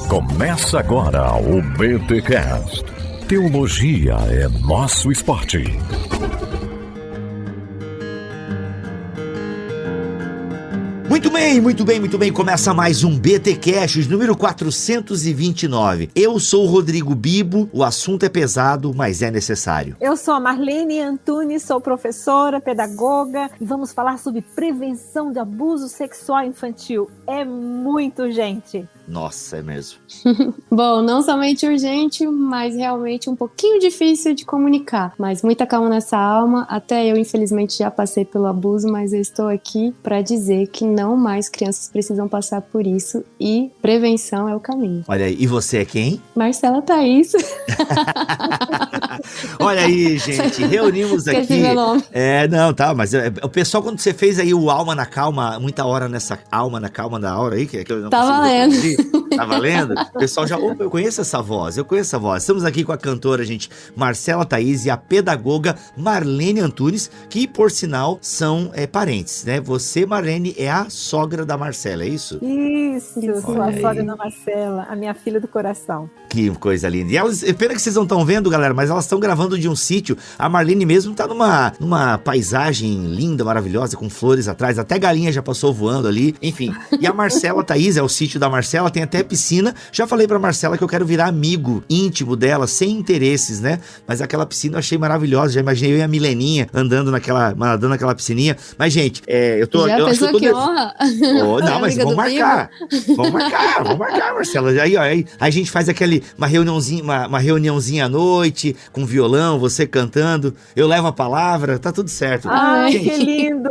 Começa agora o BTCast. Teologia é nosso esporte. Muito bem. Começa mais um BTcast, número 429. Eu sou o Rodrigo Bibo, o assunto é pesado, mas é necessário. Eu sou a Marlene Antunes, sou professora, pedagoga e vamos falar sobre prevenção de abuso sexual infantil. É muito urgente. Nossa, é mesmo. Bom, não somente urgente, mas realmente um pouquinho difícil de comunicar. Mas muita calma nessa alma. Até eu, infelizmente, já passei pelo abuso, mas eu estou aqui para dizer que não mais crianças precisam passar por isso e prevenção é o caminho. Olha aí, e você é quem? Marcela Thaís. Olha aí, gente, reunimos aqui. Esqueci meu nome. Mas o pessoal, quando você fez aí o Alma na Calma, muita hora nessa Alma na Calma da hora aí, que eu não tá valendo. Tá valendo? O pessoal já, eu conheço essa voz. Estamos aqui com a cantora, gente, Marcela Thaís e a pedagoga Marlene Antunes, que, por sinal, são parentes, né? Você, Marlene, é a sogra da Marcela, é isso? Isso, sou a sogra da Marcela, a minha filha do coração. Que coisa linda. E elas, pena que vocês não estão vendo, galera, mas elas estão gravando de um sítio. A Marlene mesmo tá numa paisagem linda, maravilhosa, com flores atrás. Até galinha já passou voando ali. Enfim. E a Marcela Thaís, é o sítio da Marcela, tem até piscina. Já falei pra Marcela que eu quero virar amigo íntimo dela, sem interesses, né? Mas aquela piscina eu achei maravilhosa. Já imaginei eu e a Mileninha nadando naquela piscininha. Mas, gente, Já pensou que honra? Não, mas vamos marcar. Vamos marcar, Marcela. Aí a gente faz uma reuniãozinha à noite, com violão, você cantando, eu levo a palavra, tá tudo certo. Ai, gente, que lindo!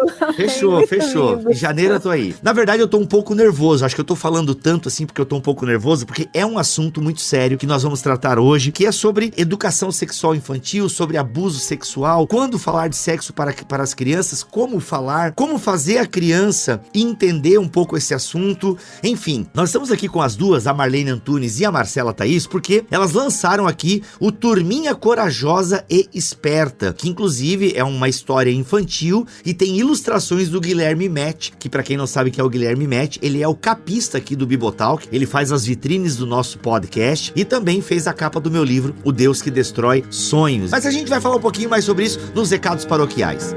Fechou. Lindo. Em janeiro eu tô aí. Na verdade, eu tô um pouco nervoso, acho que eu tô falando tanto assim porque eu tô um pouco nervoso, porque é um assunto muito sério que nós vamos tratar hoje, que é sobre educação sexual infantil, sobre abuso sexual, quando falar de sexo para as crianças, como falar, como fazer a criança entender um pouco esse assunto. Enfim, nós estamos aqui com as duas, a Marlene Antunes e a Marcela Thaís, porque elas lançaram aqui o Turminha Corajosa e Esperta, que inclusive é uma história infantil e tem ilustrações do Guilherme Met, que pra quem não sabe que é o Guilherme Met, ele é o capista aqui do Bibotalk, ele faz as vitrines do nosso podcast e também fez a capa do meu livro, O Deus que Destrói Sonhos. Mas a gente vai falar um pouquinho mais sobre isso nos recados paroquiais.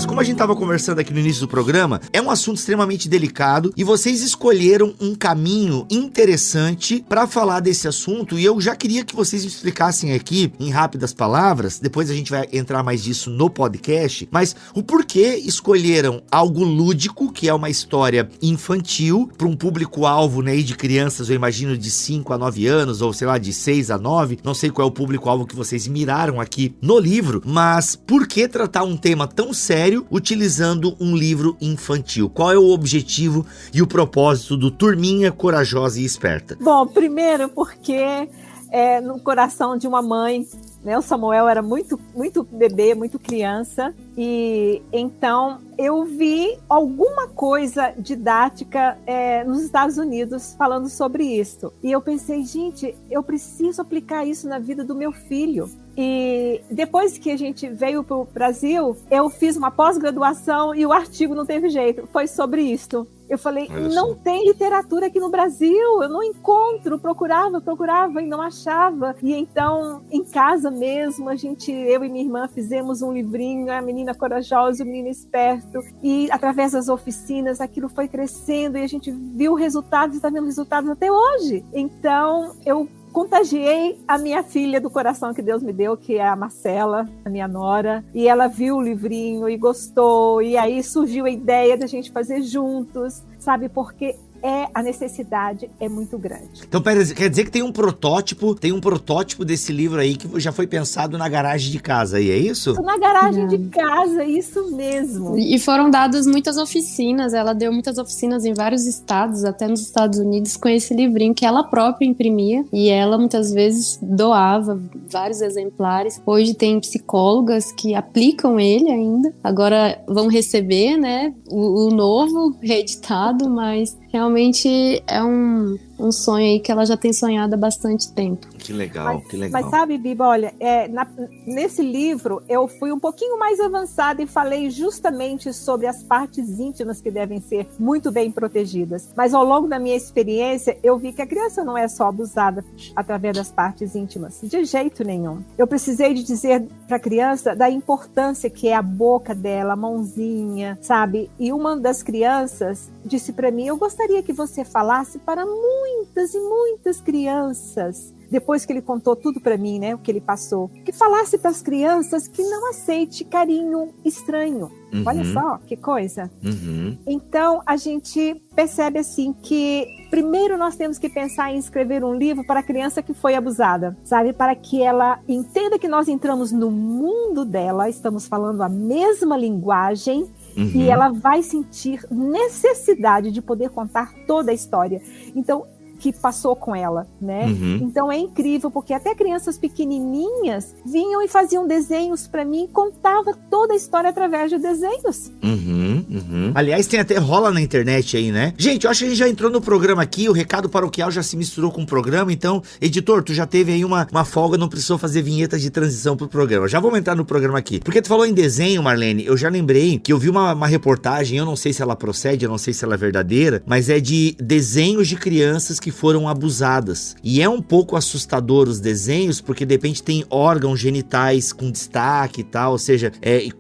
Como a gente estava conversando aqui no início do programa, é um assunto extremamente delicado e vocês escolheram um caminho interessante para falar desse assunto e eu já queria que vocês me explicassem aqui, em rápidas palavras, depois a gente vai entrar mais disso no podcast, mas o porquê escolheram algo lúdico, que é uma história infantil, para um público-alvo, né, de crianças, eu imagino de 5 a 9 anos, ou sei lá, de 6 a 9, não sei qual é o público-alvo que vocês miraram aqui no livro, mas por que tratar um tema tão sério utilizando um livro infantil? Qual é o objetivo e o propósito do Turminha Corajosa e Esperta? Bom, primeiro porque no coração de uma mãe, né, o Samuel era muito bebê, muito criança, e então eu vi alguma coisa didática nos Estados Unidos falando sobre isso. E eu pensei, gente, eu preciso aplicar isso na vida do meu filho. E depois que a gente veio para o Brasil, eu fiz uma pós-graduação e o artigo não teve jeito, foi sobre isso. Eu falei, não tem literatura aqui no Brasil, eu não encontro, procurava e não achava. E então, em casa mesmo, eu e minha irmã fizemos um livrinho, A Menina Corajosa, o Menino Esperto, e através das oficinas aquilo foi crescendo e a gente viu resultados, está vendo resultados até hoje. Então, eu contagiei a minha filha do coração que Deus me deu, que é a Marcela, a minha nora, e ela viu o livrinho e gostou, e aí surgiu a ideia da gente fazer juntos, sabe, porque a necessidade é muito grande. Então, quer dizer que tem um protótipo desse livro aí que já foi pensado na garagem de casa aí, é isso? Na garagem de casa, isso mesmo. E foram dadas muitas oficinas, ela deu muitas oficinas em vários estados, até nos Estados Unidos, com esse livrinho que ela própria imprimia, e ela muitas vezes doava vários exemplares. Hoje tem psicólogas que aplicam ele ainda, agora vão receber, né, o novo reeditado, mas realmente é um sonho aí que ela já tem sonhado há bastante tempo. Que legal, que legal. Mas sabe, Biba, olha, nesse livro eu fui um pouquinho mais avançada e falei justamente sobre as partes íntimas que devem ser muito bem protegidas. Mas ao longo da minha experiência, eu vi que a criança não é só abusada através das partes íntimas, de jeito nenhum. Eu precisei de dizer para a criança da importância que é a boca dela, a mãozinha, sabe? E uma das crianças disse para mim: eu gostaria que você falasse para muitas e muitas crianças, depois que ele contou tudo para mim, né, o que ele passou, que falasse para as crianças que não aceite carinho estranho. Uhum. Olha só, que coisa. Uhum. Então, a gente percebe assim que primeiro nós temos que pensar em escrever um livro para a criança que foi abusada, sabe? Para que ela entenda que nós entramos no mundo dela, estamos falando a mesma linguagem, e ela vai sentir necessidade de poder contar toda a história. Então, que passou com ela, né? Então é incrível, porque até crianças pequenininhas vinham e faziam desenhos para mim, contava toda a história através de desenhos. Aliás, rola na internet aí, né? Gente, eu acho que a gente já entrou no programa aqui, o recado paroquial já se misturou com o programa, então, editor, tu já teve aí uma folga, não precisou fazer vinhetas de transição pro programa. Já vamos entrar no programa aqui. Porque tu falou em desenho, Marlene, eu já lembrei que eu vi uma reportagem, eu não sei se ela procede, eu não sei se ela é verdadeira, mas é de desenhos de crianças que foram abusadas. E é um pouco assustador os desenhos, porque de repente tem órgãos genitais com destaque e tal, ou seja,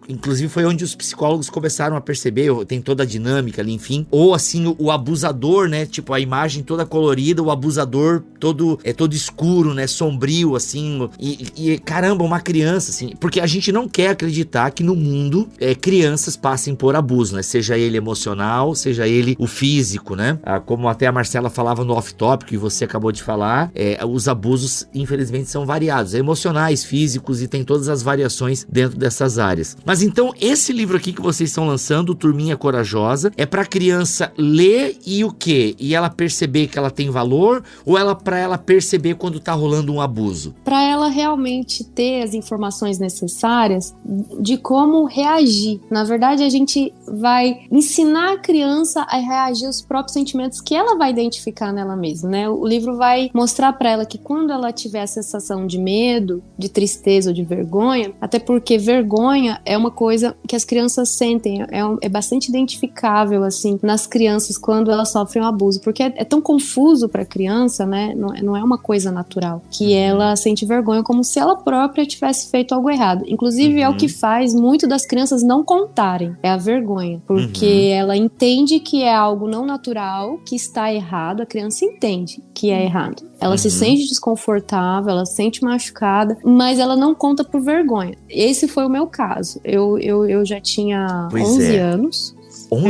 inclusive foi onde os psicólogos começaram a perceber, tem toda a dinâmica ali, enfim. Ou assim, o abusador, né, tipo a imagem toda colorida, o abusador todo escuro, né, sombrio, assim, e caramba, uma criança, assim, porque a gente não quer acreditar que no mundo crianças passem por abuso, né, seja ele emocional, seja ele o físico, né, como até a Marcela falava no off-tópico que você acabou de falar, os abusos, infelizmente, são variados, emocionais, físicos, e tem todas as variações dentro dessas áreas. Mas então, esse livro aqui que vocês estão lançando, Turminha Corajosa, é pra criança ler e o quê? E ela perceber que ela tem valor, ou pra ela perceber quando tá rolando um abuso? Pra ela realmente ter as informações necessárias de como reagir. Na verdade, a gente vai ensinar a criança a reagir aos próprios sentimentos que ela vai identificar nela mesma, né? O livro vai mostrar para ela que quando ela tiver a sensação de medo, de tristeza ou de vergonha, até porque vergonha é uma coisa que as crianças sentem, é bastante identificável, assim, nas crianças quando elas sofrem um abuso, porque é tão confuso para a criança, né? Não é uma coisa natural, que ela sente vergonha como se ela própria tivesse feito algo errado. Inclusive, é o que faz muito das crianças não contarem, é a vergonha, porque ela entende que é algo não natural, que está errado, a criança entende que é errado. Ela se sente desconfortável, ela se sente machucada, mas ela não conta por vergonha. Esse foi o meu caso. Eu já tinha 11 anos.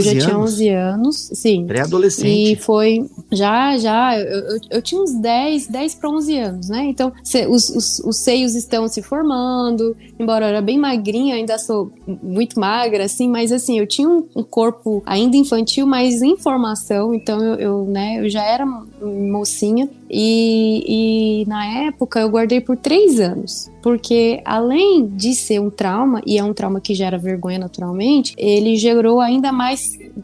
Tinha 11 anos, sim. Pré-adolescente. E foi, eu tinha uns 10 para 11 anos, né? Então, os seios estão se formando, embora eu era bem magrinha, ainda sou muito magra, assim, mas assim, eu tinha um corpo ainda infantil, mas em formação, então eu já era mocinha, e na época eu guardei por 3 anos, porque além de ser um trauma, e é um trauma que gera vergonha naturalmente, ele gerou ainda mais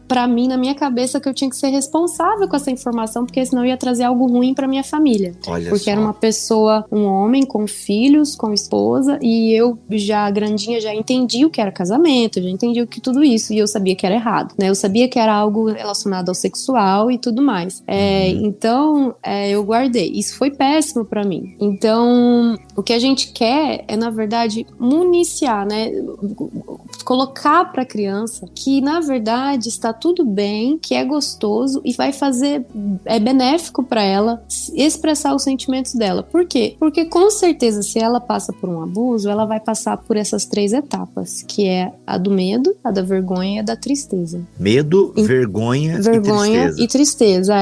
pra mim, na minha cabeça, que eu tinha que ser responsável com essa informação, porque senão ia trazer algo ruim pra minha família. Porque era uma pessoa, um homem com filhos, com esposa, e eu já grandinha já entendi o que era casamento, já entendi o que tudo isso, e eu sabia que era errado, né? Eu sabia que era algo relacionado ao sexual e tudo mais. Então, eu guardei. Isso foi péssimo pra mim. Então, o que a gente quer é, na verdade, municiar, né? Colocar pra criança que, na verdade, está tudo bem, que é gostoso e vai fazer, é benéfico para ela expressar os sentimentos dela. Por quê? Porque com certeza, se ela passa por um abuso, ela vai passar por essas 3 etapas, que é a do medo, a da vergonha e a da tristeza. Medo, vergonha e tristeza,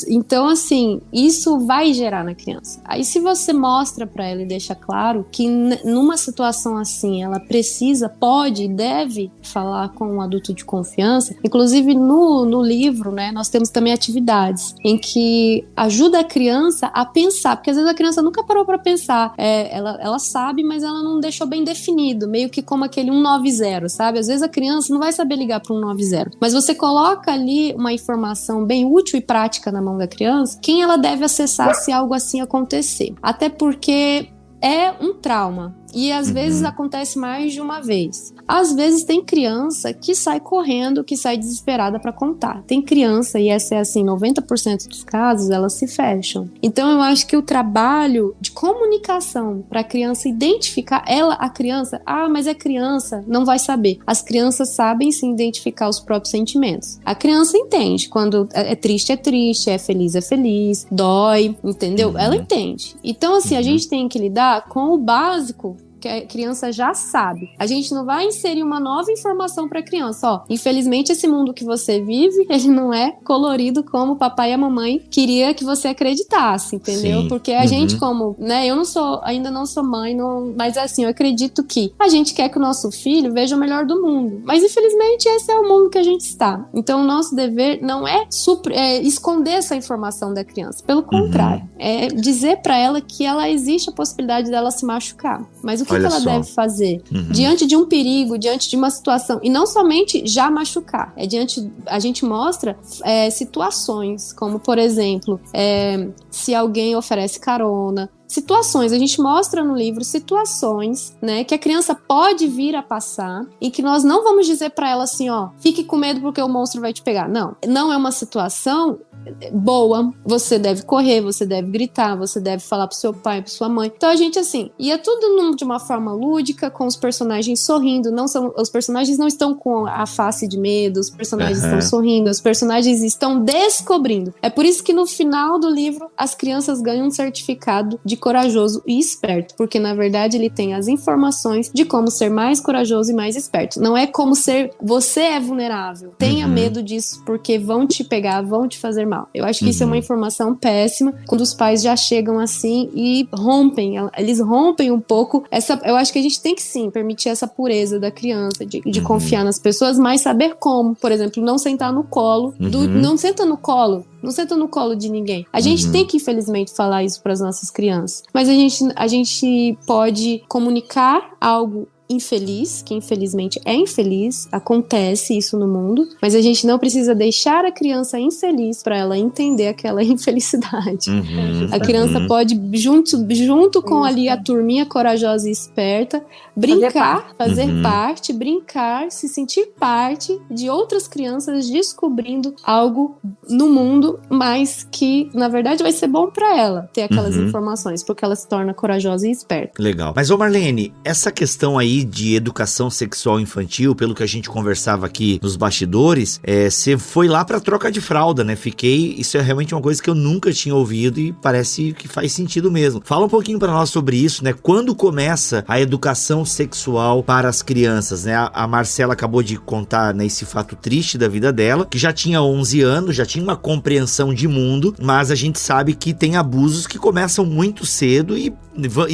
Então, assim, isso vai gerar na criança. Aí, se você mostra para ela e deixa claro que numa situação assim, ela precisa, pode e deve falar com um adulto de confiança. Inclusive no livro, né, nós temos também atividades em que ajuda a criança a pensar, porque às vezes a criança nunca parou para pensar, ela sabe, mas ela não deixou bem definido, meio que como aquele 190, sabe? Às vezes a criança não vai saber ligar para 190, mas você coloca ali uma informação bem útil e prática na mão da criança, quem ela deve processar se algo assim acontecer. Até porque é um trauma. E às vezes acontece mais de uma vez. Às vezes tem criança que sai correndo, que sai desesperada para contar. Tem criança, e essa é assim, 90% dos casos, elas se fecham. Então eu acho que o trabalho de comunicação para a criança identificar, a criança, mas é criança, não vai saber. As crianças sabem sim identificar os próprios sentimentos. A criança entende, quando é triste, é feliz, dói, entendeu? Ela entende. Então assim, a gente tem que lidar com o básico que a criança já sabe. A gente não vai inserir uma nova informação para a criança. Infelizmente esse mundo que você vive, ele não é colorido como o papai e a mamãe queria que você acreditasse, entendeu? Sim. Porque a gente como, né, ainda não sou mãe, mas assim, eu acredito que a gente quer que o nosso filho veja o melhor do mundo. Mas infelizmente esse é o mundo que a gente está. Então o nosso dever não é esconder essa informação da criança. Pelo contrário, é dizer para ela que existe a possibilidade dela se machucar. Mas o que ela deve fazer? Diante de um perigo, diante de uma situação, e não somente já machucar, a gente mostra situações, como por exemplo, se alguém oferece carona, situações, a gente mostra no livro situações, né, que a criança pode vir a passar e que nós não vamos dizer pra ela assim, fique com medo porque o monstro vai te pegar. Não é uma situação boa, você deve correr, você deve gritar, você deve falar pro seu pai, pra sua mãe. Então a gente assim, ia tudo de uma forma lúdica, com os personagens sorrindo, os personagens não estão com a face de medo, os personagens estão sorrindo, os personagens estão descobrindo. É por isso que no final do livro as crianças ganham um certificado de corajoso e esperto, porque na verdade ele tem as informações de como ser mais corajoso e mais esperto. Não é como você é vulnerável. Tenha medo disso, porque vão te pegar, vão te fazer mal. Eu acho que isso é uma informação péssima, quando os pais já chegam assim e eles rompem um pouco eu acho que a gente tem que sim permitir essa pureza da criança, de confiar nas pessoas, mas saber como. Por exemplo, não sentar no colo, não senta no colo de ninguém. A gente tem que, infelizmente, falar isso para as nossas crianças. Mas a gente pode comunicar algo infeliz, que infelizmente é infeliz, acontece isso no mundo, mas a gente não precisa deixar a criança infeliz para ela entender aquela infelicidade. A criança pode, junto com ali a turminha corajosa e esperta, brincar, fazer parte, brincar, se sentir parte de outras crianças descobrindo algo no mundo, mas que na verdade vai ser bom para ela ter aquelas informações, porque ela se torna corajosa e esperta. Legal. Mas Marlene, essa questão aí de educação sexual infantil, pelo que a gente conversava aqui nos bastidores, você foi lá pra troca de fralda, né? Isso é realmente uma coisa que eu nunca tinha ouvido e parece que faz sentido mesmo. Fala um pouquinho pra nós sobre isso, né? Quando começa a educação sexual para as crianças, né? A Marcela acabou de contar, né, esse fato triste da vida dela, que já tinha 11 anos, já tinha uma compreensão de mundo, mas a gente sabe que tem abusos que começam muito cedo e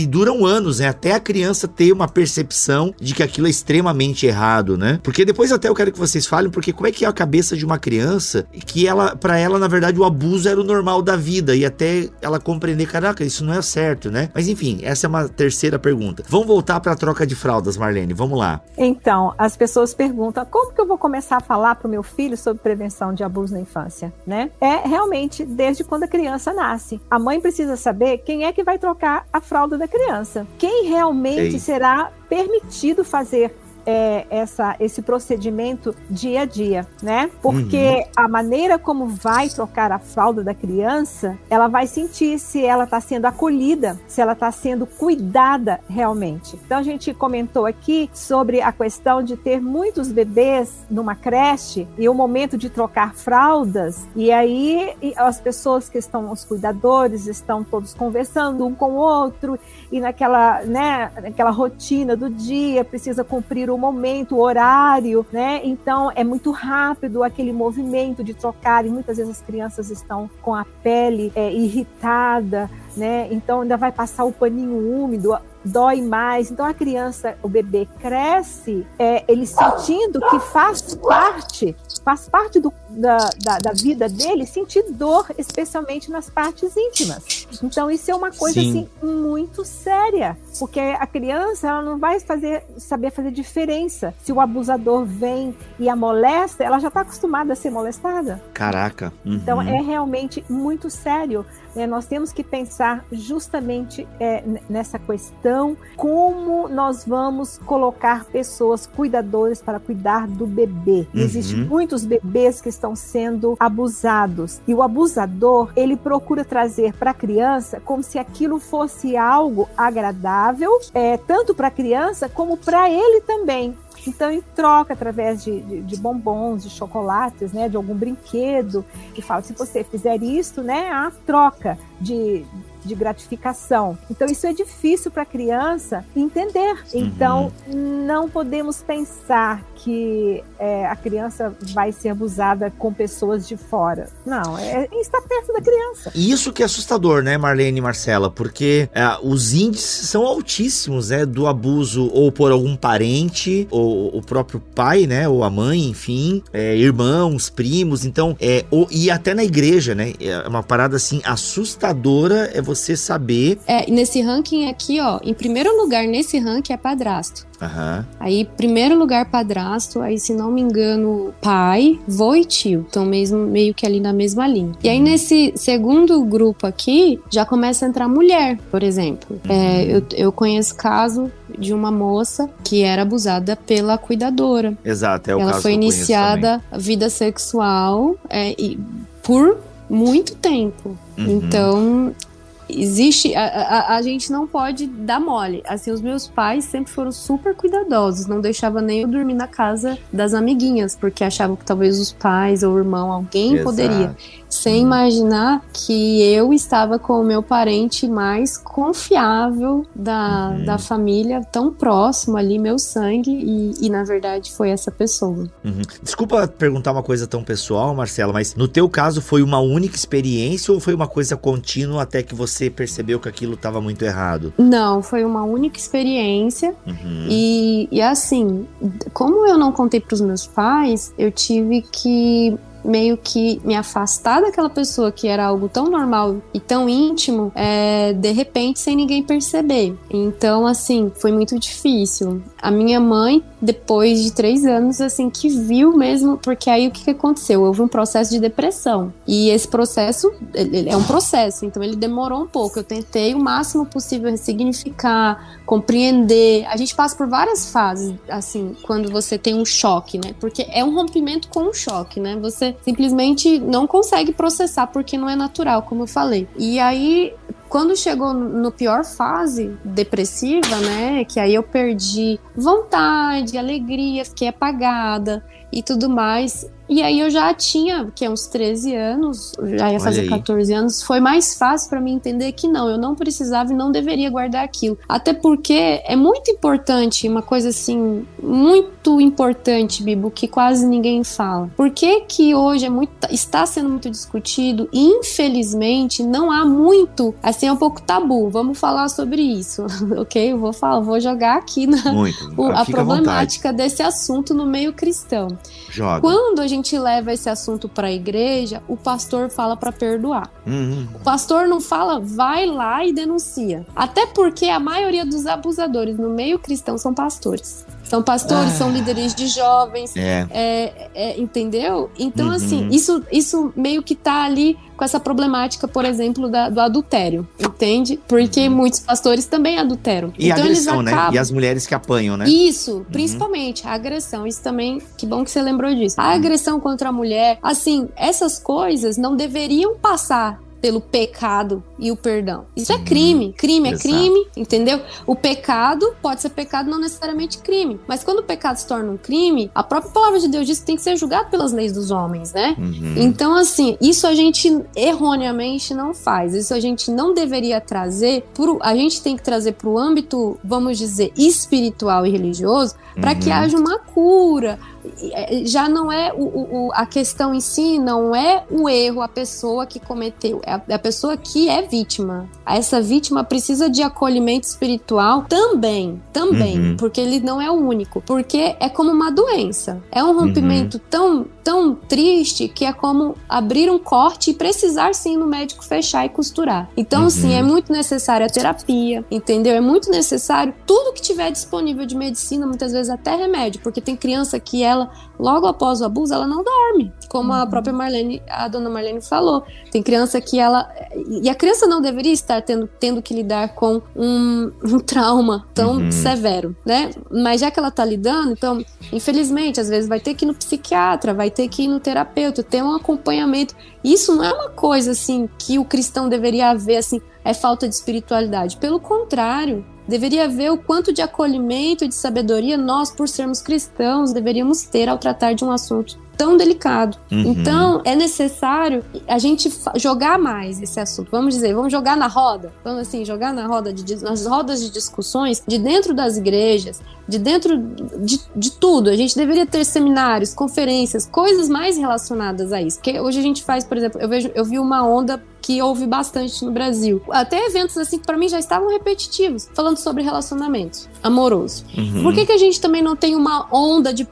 duram anos, né? Até a criança ter uma percepção de que aquilo é extremamente errado, né? Porque depois até eu quero que vocês falem, porque como é que é a cabeça de uma criança que pra ela, na verdade, o abuso era o normal da vida e até ela compreender, caraca, isso não é certo, né? Mas enfim, essa é uma terceira pergunta. Vamos voltar pra troca de fraldas, Marlene, vamos lá. Então, as pessoas perguntam, como que eu vou começar a falar pro meu filho sobre prevenção de abuso na infância, né? É realmente desde quando a criança nasce. A mãe precisa saber quem é que vai trocar a fralda da criança. Quem realmente será permitido fazer esse procedimento dia a dia, né? Porque a maneira como vai trocar a fralda da criança, ela vai sentir se ela está sendo acolhida, se ela está sendo cuidada realmente. Então a gente comentou aqui sobre a questão de ter muitos bebês numa creche e o momento de trocar fraldas, e aí as pessoas que estão, os cuidadores, estão todos conversando um com o outro e naquela rotina do dia, precisa cumprir o momento, o horário, né? Então é muito rápido aquele movimento de trocar e muitas vezes as crianças estão com a pele irritada, né? Então ainda vai passar o paninho úmido, dói mais. Então a criança, o bebê cresce, ele sentindo que faz parte da vida dele sentir dor, especialmente nas partes íntimas. Então isso é uma coisa assim muito séria, porque a criança ela não vai saber fazer diferença. Se o abusador vem e a molesta, ela já está acostumada a ser molestada. Caraca. Então é realmente muito sério. Nós temos que pensar justamente nessa questão, como nós vamos colocar pessoas cuidadoras para cuidar do bebê. Existem muitos bebês que estão sendo abusados, e o abusador, ele procura trazer para a criança como se aquilo fosse algo agradável, tanto para a criança como para ele também. Então, em troca, através de bombons, de chocolates, né, de algum brinquedo, e fala, se você fizer isso, né, há troca de gratificação. Então, isso é difícil para a criança entender. Então, não podemos pensar que a criança vai ser abusada com pessoas de fora. Não, está perto da criança. E isso que é assustador, né, Marlene e Marcela? Porque os índices são altíssimos, né, do abuso ou por algum parente, ou o próprio pai, né, ou a mãe, enfim, irmãos, primos. Então, e até na igreja, né, é uma parada assim assustadora, você saber. Nesse ranking aqui, ó, em primeiro lugar nesse ranking é padrasto. Aí, primeiro lugar, padrasto, aí, se não me engano, pai, vô e tio. Então, meio que ali na mesma linha. E aí, nesse segundo grupo aqui, já começa a entrar mulher, por exemplo. Eu conheço caso de uma moça que era abusada pela cuidadora. Exato, é o caso. Ela foi iniciada a vida sexual por muito tempo. Então, existe, a gente não pode dar mole. Assim, os meus pais sempre foram super cuidadosos, não deixavam nem eu dormir na casa das amiguinhas, porque achavam que talvez os pais ou o irmão, alguém poderia. Sem imaginar que eu estava com o meu parente mais confiável da família, tão próximo ali, meu sangue, e na verdade foi essa pessoa. Desculpa perguntar uma coisa tão pessoal, Marcela, mas no teu caso foi uma única experiência ou foi uma coisa contínua até que você percebeu que aquilo estava muito errado? Não, foi uma única experiência. E assim, como eu não contei para os meus pais, eu tive que meio que me afastar daquela pessoa que era algo tão normal e tão íntimo, de repente, sem ninguém perceber. Então, assim, foi muito difícil. A minha mãe, depois de 3 anos, assim, que viu mesmo, porque aí o que aconteceu? Houve um processo de depressão. E esse processo, ele é um processo, então ele demorou um pouco. Eu tentei o máximo possível ressignificar, compreender. A gente passa por várias fases, assim, quando você tem um choque, né? Porque é um rompimento com um choque, né? Você simplesmente não consegue processar porque não é natural, como eu falei. E aí, quando chegou no pior fase depressiva, né, que aí eu perdi vontade, alegria, fiquei apagada e tudo mais. E aí eu já tinha, uns 13 anos, já ia fazer 14 anos, foi mais fácil pra mim entender que não, eu não precisava e não deveria guardar aquilo. Até porque é muito importante, uma coisa assim, muito importante, Bibo, que quase ninguém fala. Por que hoje está sendo muito discutido e infelizmente não há muito, assim, é um pouco tabu, vamos falar sobre isso, ok? Eu vou jogar aqui a problemática desse assunto no meio cristão. Joga. Quando a gente leva esse assunto para a igreja, o pastor fala para perdoar. O pastor não fala, vai lá e denuncia. Até porque a maioria dos abusadores no meio cristão são pastores. São pastores, são líderes de jovens, entendeu? Então, assim, isso meio que tá ali com essa problemática, por exemplo, do adultério, entende? Porque muitos pastores também adulteram. E então, agressão, eles acabam... né? E as mulheres que apanham, né? Isso, principalmente a agressão. Isso também, que bom que você lembrou disso. A agressão contra a mulher, assim, essas coisas não deveriam passar pelo pecado e o perdão. Isso é crime. Crime é crime, entendeu? O pecado pode ser pecado, não necessariamente crime. Mas quando o pecado se torna um crime, a própria palavra de Deus diz que tem que ser julgado pelas leis dos homens, né? Então, assim, isso a gente erroneamente não faz. Isso a gente não deveria trazer, a gente tem que trazer para o âmbito, vamos dizer, espiritual e religioso, para que haja uma cura. Já não é a questão em si, não é o erro, a pessoa que cometeu, é a pessoa que é vítima. Essa vítima precisa de acolhimento espiritual também, porque ele não é o único, porque é como uma doença, é um rompimento tão tão triste que é como abrir um corte e precisar sim no médico fechar e costurar. Então, sim, é muito necessária a terapia, entendeu? É muito necessário tudo que tiver disponível de medicina, muitas vezes até remédio, porque tem criança que ela, logo após o abuso, ela não dorme, como a própria Marlene, a dona Marlene falou. Tem criança que ela... E a criança não deveria estar tendo que lidar com um trauma tão severo, né? Mas já que ela tá lidando, então, infelizmente, às vezes vai ter que ir no psiquiatra, vai ter que ir no terapeuta, ter um acompanhamento. Isso não é uma coisa, assim, que o cristão deveria haver, assim, é falta de espiritualidade. Pelo contrário, deveria haver o quanto de acolhimento e de sabedoria nós, por sermos cristãos, deveríamos ter ao tratar de um assunto tão delicado. Então, é necessário a gente jogar mais esse assunto. Vamos jogar na roda. Vamos, assim, jogar na roda nas rodas de discussões de dentro das igrejas, de dentro de tudo. A gente deveria ter seminários, conferências, coisas mais relacionadas a isso. Porque hoje a gente faz, por exemplo, eu vi uma onda que houve bastante no Brasil. Até eventos assim que pra mim já estavam repetitivos, falando sobre relacionamento amoroso. Por que a gente também não tem uma onda de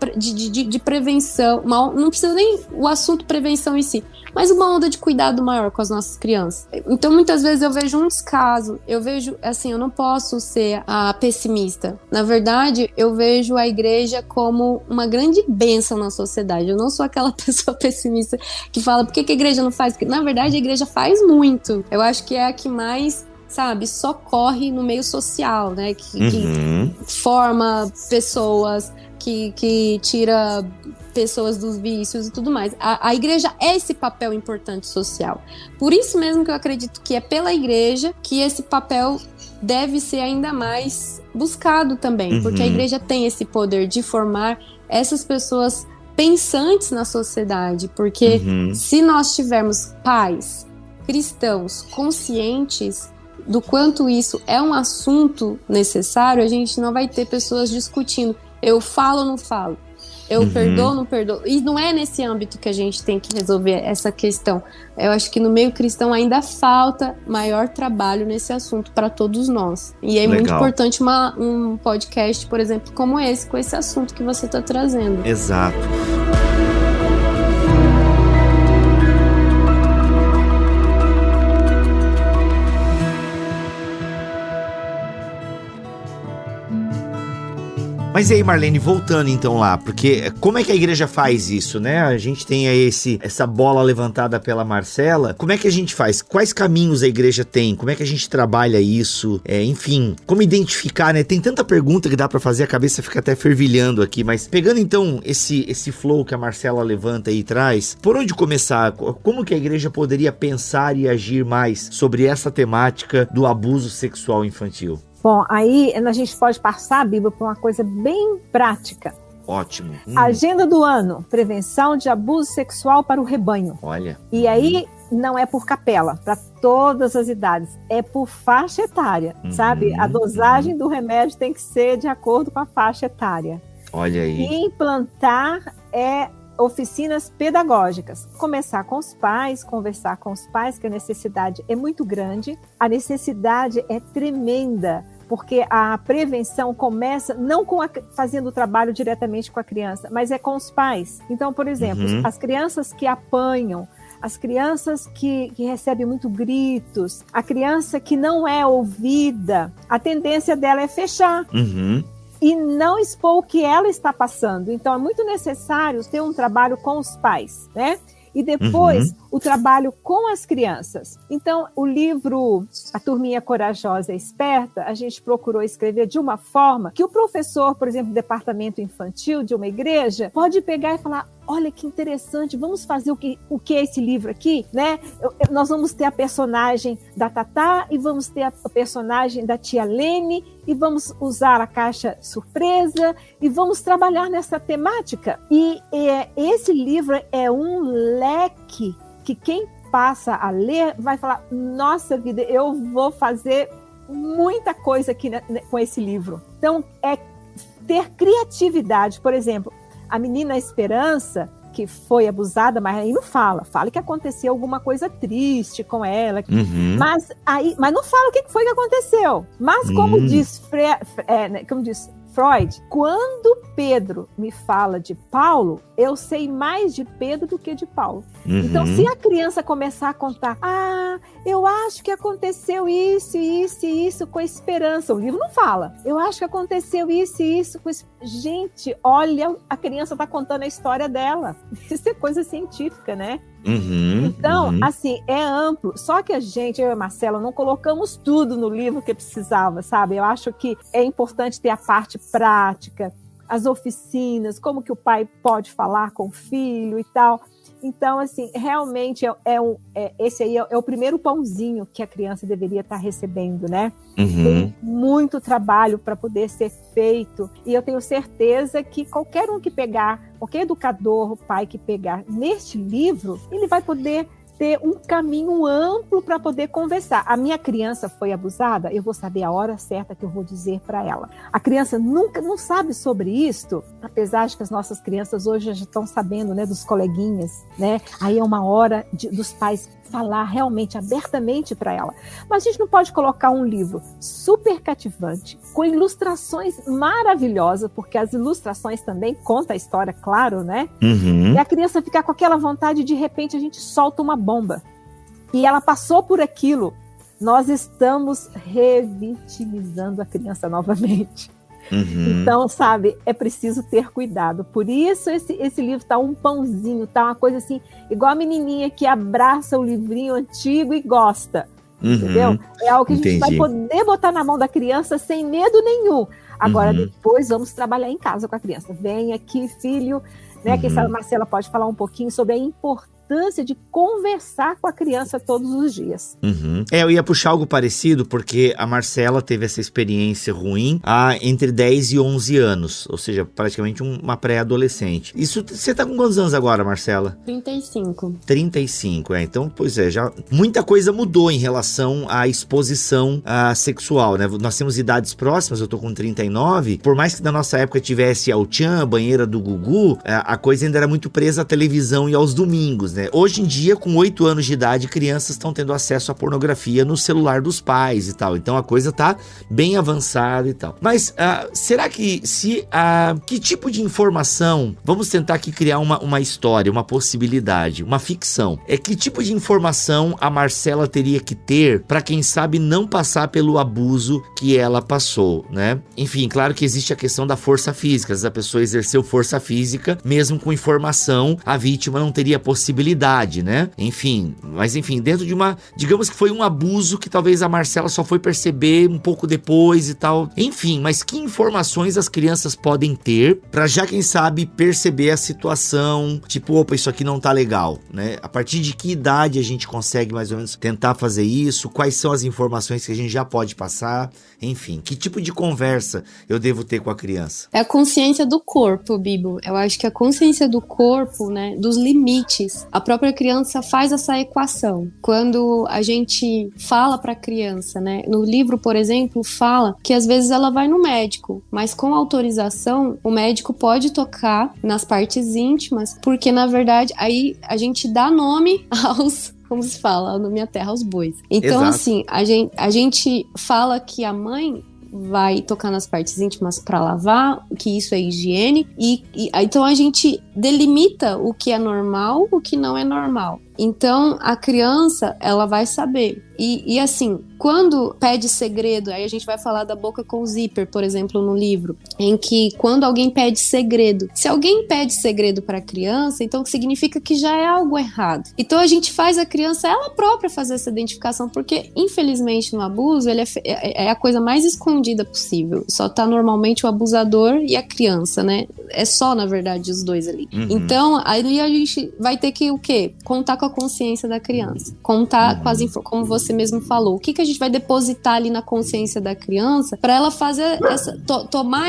prevenção, não precisa nem o assunto prevenção em si, mas uma onda de cuidado maior com as nossas crianças? Então, muitas vezes eu vejo um descaso, eu vejo, assim, eu não posso ser a pessimista. Na verdade, eu vejo a igreja como uma grande bênção na sociedade. Eu não sou aquela pessoa pessimista que fala, por que a igreja não faz? Porque, na verdade, a igreja faz muito. Eu acho que é a que mais, sabe, socorre no meio social, né? Que forma pessoas, que tira pessoas dos vícios e tudo mais. A igreja é esse papel importante social. Por isso mesmo que eu acredito que é pela igreja que esse papel deve ser ainda mais buscado também, porque a igreja tem esse poder de formar essas pessoas pensantes na sociedade, porque se nós tivermos pais cristãos conscientes do quanto isso é um assunto necessário, a gente não vai ter pessoas discutindo, eu falo ou não falo, eu perdoo ou não perdoo. E não é nesse âmbito que a gente tem que resolver essa questão. Eu acho que no meio cristão ainda falta maior trabalho nesse assunto para todos nós. E é muito importante um podcast, por exemplo, como esse, com esse assunto que você está trazendo. Exato. Mas e aí, Marlene, voltando então lá, porque como é que a igreja faz isso, né? A gente tem aí essa bola levantada pela Marcela. Como é que a gente faz? Quais caminhos a igreja tem? Como é que a gente trabalha isso? Enfim, como identificar, né? Tem tanta pergunta que dá pra fazer, a cabeça fica até fervilhando aqui, mas pegando então esse flow que a Marcela levanta e traz, por onde começar? Como que a igreja poderia pensar e agir mais sobre essa temática do abuso sexual infantil? Bom, aí a gente pode passar a Bíblia para uma coisa bem prática. Ótimo. Agenda do ano, prevenção de abuso sexual para o rebanho. Olha. E aí não é por capela, para todas as idades, é por faixa etária, sabe? A dosagem do remédio tem que ser de acordo com a faixa etária. Olha aí. E implantar oficinas pedagógicas. Começar com os pais, conversar com os pais, que a necessidade é muito grande. A necessidade é tremenda, porque a prevenção começa não fazendo o trabalho diretamente com a criança, mas é com os pais. Então, por exemplo, as crianças que apanham, as crianças que recebem muito gritos, a criança que não é ouvida, a tendência dela é fechar. E não expor o que ela está passando. Então, é muito necessário ter um trabalho com os pais, né? E depois, o trabalho com as crianças. Então, o livro A Turminha Corajosa e Esperta, a gente procurou escrever de uma forma que o professor, por exemplo, do departamento infantil de uma igreja, pode pegar e falar, olha que interessante, vamos fazer o que é esse livro aqui, né? Nós vamos ter a personagem da Tatá e vamos ter a personagem da tia Lene e vamos usar a caixa surpresa e vamos trabalhar nessa temática. E esse livro é um leque que quem passa a ler vai falar, nossa vida, eu vou fazer muita coisa aqui com esse livro. Então, é ter criatividade. Por exemplo, a menina Esperança, que foi abusada, mas aí não fala que aconteceu alguma coisa triste com ela, mas não fala o que foi que aconteceu. Mas como diz Freud, quando Pedro me fala de Paulo, eu sei mais de Pedro do que de Paulo. Então, se a criança começar a contar, eu acho que aconteceu isso, isso e isso com a Esperança. O livro não fala. Eu acho que aconteceu isso e isso com a... Gente, olha, a criança está contando a história dela. Isso é coisa científica, né? Então, assim, é amplo. Só que eu e a Marcela, não colocamos tudo no livro que precisava, sabe? Eu acho que é importante ter a parte prática, as oficinas, como que o pai pode falar com o filho e tal. Então, assim, realmente esse aí é o primeiro pãozinho que a criança deveria estar recebendo, né? Tem muito trabalho para poder ser feito, e eu tenho certeza que qualquer um que pegar, qualquer educador, pai que pegar neste livro, ele vai poder ter um caminho amplo para poder conversar. A minha criança foi abusada, eu vou saber a hora certa que eu vou dizer para ela. A criança nunca não sabe sobre isto, apesar de que as nossas crianças hoje já estão sabendo, né, dos coleguinhas, né? Aí é uma hora dos pais falar realmente, abertamente para ela. Mas a gente não pode colocar um livro super cativante, com ilustrações maravilhosas, porque as ilustrações também contam a história, claro, né? E a criança ficar com aquela vontade, de repente a gente solta uma bomba. E ela passou por aquilo. Nós estamos revitimizando a criança novamente. Então, sabe, é preciso ter cuidado. Por isso esse livro tá um pãozinho, tá uma coisa assim, igual a menininha que abraça o livrinho antigo e gosta, entendeu? É algo que a gente vai poder botar na mão da criança sem medo nenhum. Agora, depois vamos trabalhar em casa com a criança. Vem aqui, filho, né? Quem sabe a Marcela pode falar um pouquinho sobre a importância de conversar com a criança todos os dias. Eu ia puxar algo parecido, porque a Marcela teve essa experiência ruim há entre 10 e 11 anos, ou seja, praticamente uma pré-adolescente. Isso, você tá com quantos anos agora, Marcela? 35. 35, então, pois é, já muita coisa mudou em relação à exposição sexual, né? Nós temos idades próximas, eu tô com 39, por mais que na nossa época tivesse ao Tchan, a banheira do Gugu, a coisa ainda era muito presa à televisão e aos domingos, né? Hoje em dia, com 8 anos de idade, crianças estão tendo acesso à pornografia no celular dos pais e tal. Então a coisa tá bem avançada e tal. Mas será que que tipo de informação, vamos tentar aqui criar uma história, uma possibilidade, uma ficção. Que tipo de informação a Marcela teria que ter para, quem sabe, não passar pelo abuso que ela passou, né? Enfim, claro que existe a questão da força física. Se a pessoa exerceu força física, mesmo com informação, a vítima não teria possibilidade, né? Enfim, dentro de digamos que foi um abuso que talvez a Marcela só foi perceber um pouco depois e tal. Enfim, mas que informações as crianças podem ter pra já, quem sabe, perceber a situação, tipo, opa, isso aqui não tá legal, né? A partir de que idade a gente consegue mais ou menos tentar fazer isso? Quais são as informações que a gente já pode passar? Enfim, que tipo de conversa eu devo ter com a criança? É a consciência do corpo, Bibo. Eu acho que a consciência do corpo, né, dos limites, a própria criança faz essa equação. Quando a gente fala para a criança, né, no livro, por exemplo, fala que às vezes ela vai no médico, mas com autorização, o médico pode tocar nas partes íntimas, porque na verdade aí a gente dá nome aos... Como se fala, na minha terra, aos bois. Então, exato. Assim, a gente fala que a mãe vai tocar nas partes íntimas para lavar, que isso é higiene, então a gente delimita o que é normal, o que não é normal. Então, a criança, ela vai saber. E assim, quando pede segredo, aí a gente vai falar da boca com zíper, por exemplo, no livro, em que quando alguém pede segredo, se alguém pede segredo para a criança, então significa que já é algo errado. Então, a gente faz a criança, ela própria, fazer essa identificação, porque, infelizmente, no abuso, ele é a coisa mais escondida possível. Só tá normalmente o abusador e a criança, né? É só, na verdade, os dois ali. Então, ali a gente vai ter que, o quê? Contar com a consciência da criança. Contar com as como você mesmo falou. O que a gente vai depositar ali na consciência da criança para ela fazer tomar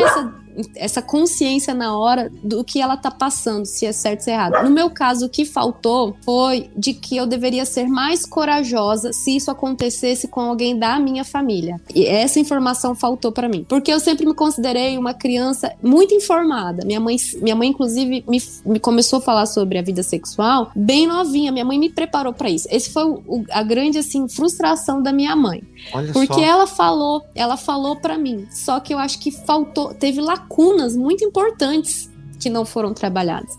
essa consciência na hora do que ela tá passando, se é certo ou se é errado. No meu caso, o que faltou foi de que eu deveria ser mais corajosa se isso acontecesse com alguém da minha família. E essa informação faltou pra mim. Porque eu sempre me considerei uma criança muito informada. Minha mãe inclusive, me começou a falar sobre a vida sexual bem novinha. Minha mãe me preparou pra isso. Esse foi a grande, assim, frustração da minha mãe. Olha porque só. Ela falou pra mim. Só que eu acho que faltou, teve lacunas lacunas muito importantes que não foram trabalhadas.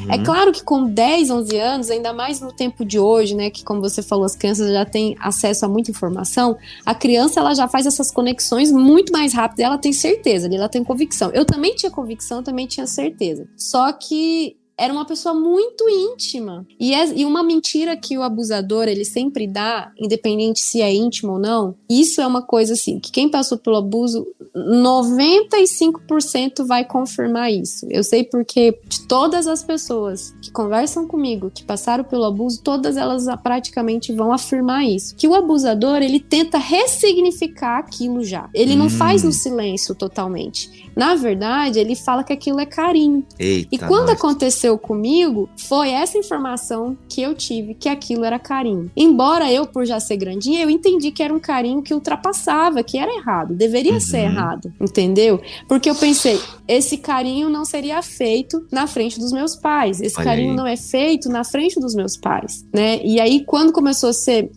É claro que com 10, 11 anos, ainda mais no tempo de hoje, né, que como você falou, as crianças já têm acesso a muita informação, a criança ela já faz essas conexões muito mais rápido, e ela tem certeza, ela tem convicção. Eu também tinha convicção, eu também tinha certeza. Só que era uma pessoa muito íntima. E uma mentira que o abusador, ele sempre dá, independente se é íntimo ou não, isso é uma coisa assim, que quem passou pelo abuso, 95% vai confirmar isso. Eu sei porque de todas as pessoas que conversam comigo, que passaram pelo abuso, todas elas praticamente vão afirmar isso. Que o abusador, ele tenta ressignificar aquilo já. Ele não faz no silêncio totalmente. Na verdade, ele fala que aquilo é carinho. Eita, e quando aconteceu comigo, foi essa informação que eu tive, que aquilo era carinho. Embora eu, por já ser grandinha, eu entendi que era um carinho que ultrapassava, que era errado, deveria ser errado, entendeu? Porque eu pensei, esse carinho não seria feito na frente dos meus pais, esse carinho não é feito na frente dos meus pais, né? E aí, quando começou a ser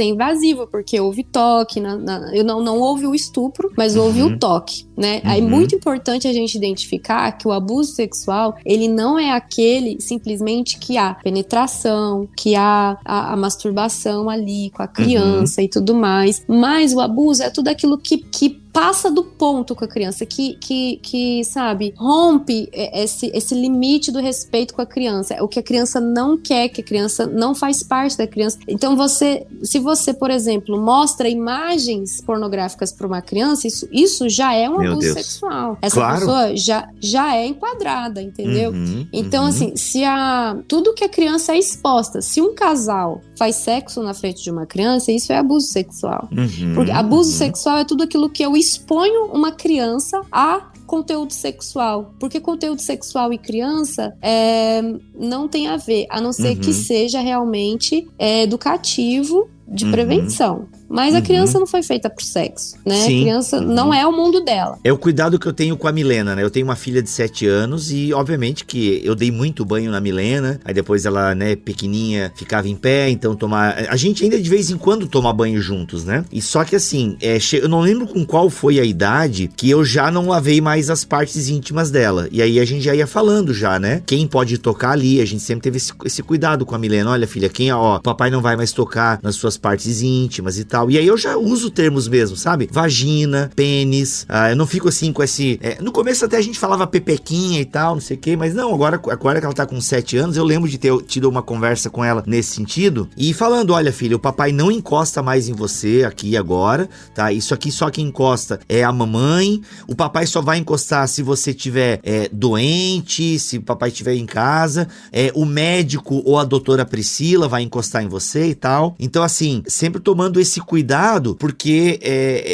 invasivo, porque houve toque, eu não houve o estupro, mas houve o toque, né? Aí, muito importante a gente identificar que o abuso sexual, ele não é aquele simplesmente que há penetração, que há a masturbação ali com a criança e tudo mais, mas o abuso é tudo aquilo que passa do ponto com a criança, que sabe, rompe esse limite do respeito com a criança, é o que a criança não quer, que a criança não faz parte da criança. Então se você, por exemplo, mostra imagens pornográficas para uma criança, isso já é um abuso sexual. Essa pessoa já é enquadrada, entendeu? Então, assim, tudo que a criança é exposta, se um casal faz sexo na frente de uma criança, isso é abuso sexual. Porque abuso sexual é tudo aquilo que eu exponho uma criança a conteúdo sexual, porque conteúdo sexual e criança não tem a ver, a não ser que seja realmente educativo, de prevenção. Mas a criança não foi feita pro sexo, né? Sim. A criança não é o mundo dela. É o cuidado que eu tenho com a Milena, né? Eu tenho uma filha de 7 anos e, obviamente, que eu dei muito banho na Milena. Aí depois ela, né, pequenininha, ficava em pé, então a gente ainda de vez em quando toma banho juntos, né? E só que assim, eu não lembro com qual foi a idade que eu já não lavei mais as partes íntimas dela. E aí a gente já ia falando já, né? Quem pode tocar ali, a gente sempre teve esse cuidado com a Milena. Olha, filha, papai não vai mais tocar nas suas partes íntimas e tal. E aí eu já uso termos mesmo, sabe? Vagina, pênis, eu não fico assim com esse... no começo até a gente falava pepequinha e tal, não sei o que, mas não, agora que ela tá com 7 anos, eu lembro de ter tido uma conversa com ela nesse sentido, e falando, olha filha, o papai não encosta mais em você aqui agora, tá? Isso aqui só quem encosta é a mamãe, o papai só vai encostar se você tiver doente, se o papai estiver em casa, o médico ou a doutora Priscila vai encostar em você e tal. Então assim, sempre tomando esse cuidado, porque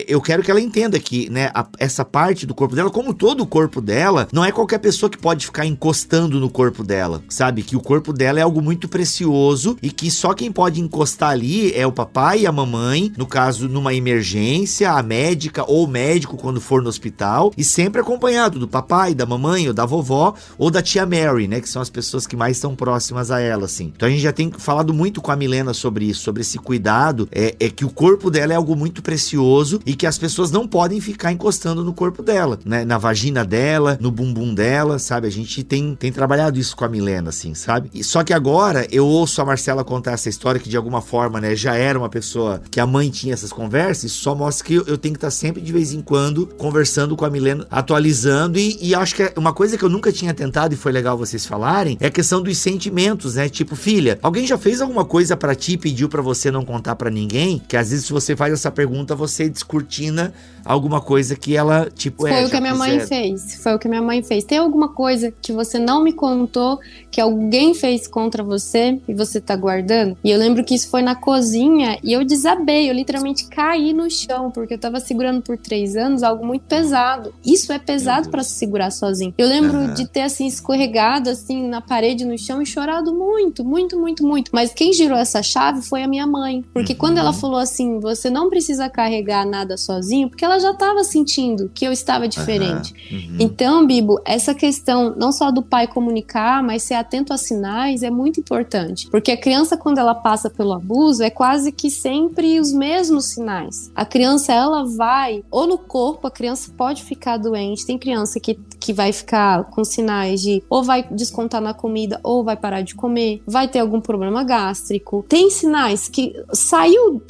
eu quero que ela entenda que, né, essa parte do corpo dela, como todo o corpo dela, não é qualquer pessoa que pode ficar encostando no corpo dela, sabe? Que o corpo dela é algo muito precioso e que só quem pode encostar ali é o papai e a mamãe, no caso, numa emergência, a médica ou o médico quando for no hospital, e sempre acompanhado do papai, da mamãe ou da vovó ou da tia Mary, né, que são as pessoas que mais estão próximas a ela, assim. Então a gente já tem falado muito com a Milena sobre isso, sobre esse cuidado, que o corpo dela é algo muito precioso e que as pessoas não podem ficar encostando no corpo dela, né? Na vagina dela, no bumbum dela, sabe? A gente tem trabalhado isso com a Milena, assim, sabe? Só que agora eu ouço a Marcela contar essa história que de alguma forma, né, já era uma pessoa que a mãe tinha essas conversas, isso só mostra que eu tenho que estar sempre de vez em quando conversando com a Milena, atualizando e acho que uma coisa que eu nunca tinha tentado e foi legal vocês falarem é a questão dos sentimentos, né? Tipo, filha, alguém já fez alguma coisa pra ti e pediu pra você não contar pra ninguém? Que às vezes se você faz essa pergunta, você descortina alguma coisa que ela, tipo, Foi o que a minha mãe fez. Foi o que a minha mãe fez. Tem alguma coisa que você não me contou, que alguém fez contra você e você tá guardando? E eu lembro que isso foi na cozinha e eu desabei, eu literalmente caí no chão, porque eu tava segurando por 3 anos algo muito pesado. Isso é pesado pra se segurar sozinho. Eu lembro de ter, assim, escorregado, assim, na parede, no chão e chorado muito, muito, muito, muito. Mas quem girou essa chave foi a minha mãe. Porque quando ela falou assim, assim, você não precisa carregar nada sozinho, porque ela já estava sentindo que eu estava diferente. Então, Bibo, essa questão não só do pai comunicar, mas ser atento a sinais é muito importante, porque a criança, quando ela passa pelo abuso, é quase que sempre os mesmos sinais. A criança, ela vai, ou no corpo, a criança pode ficar doente, tem criança que vai ficar com sinais de ou vai descontar na comida, ou vai parar de comer, vai ter algum problema gástrico. Tem sinais que saiu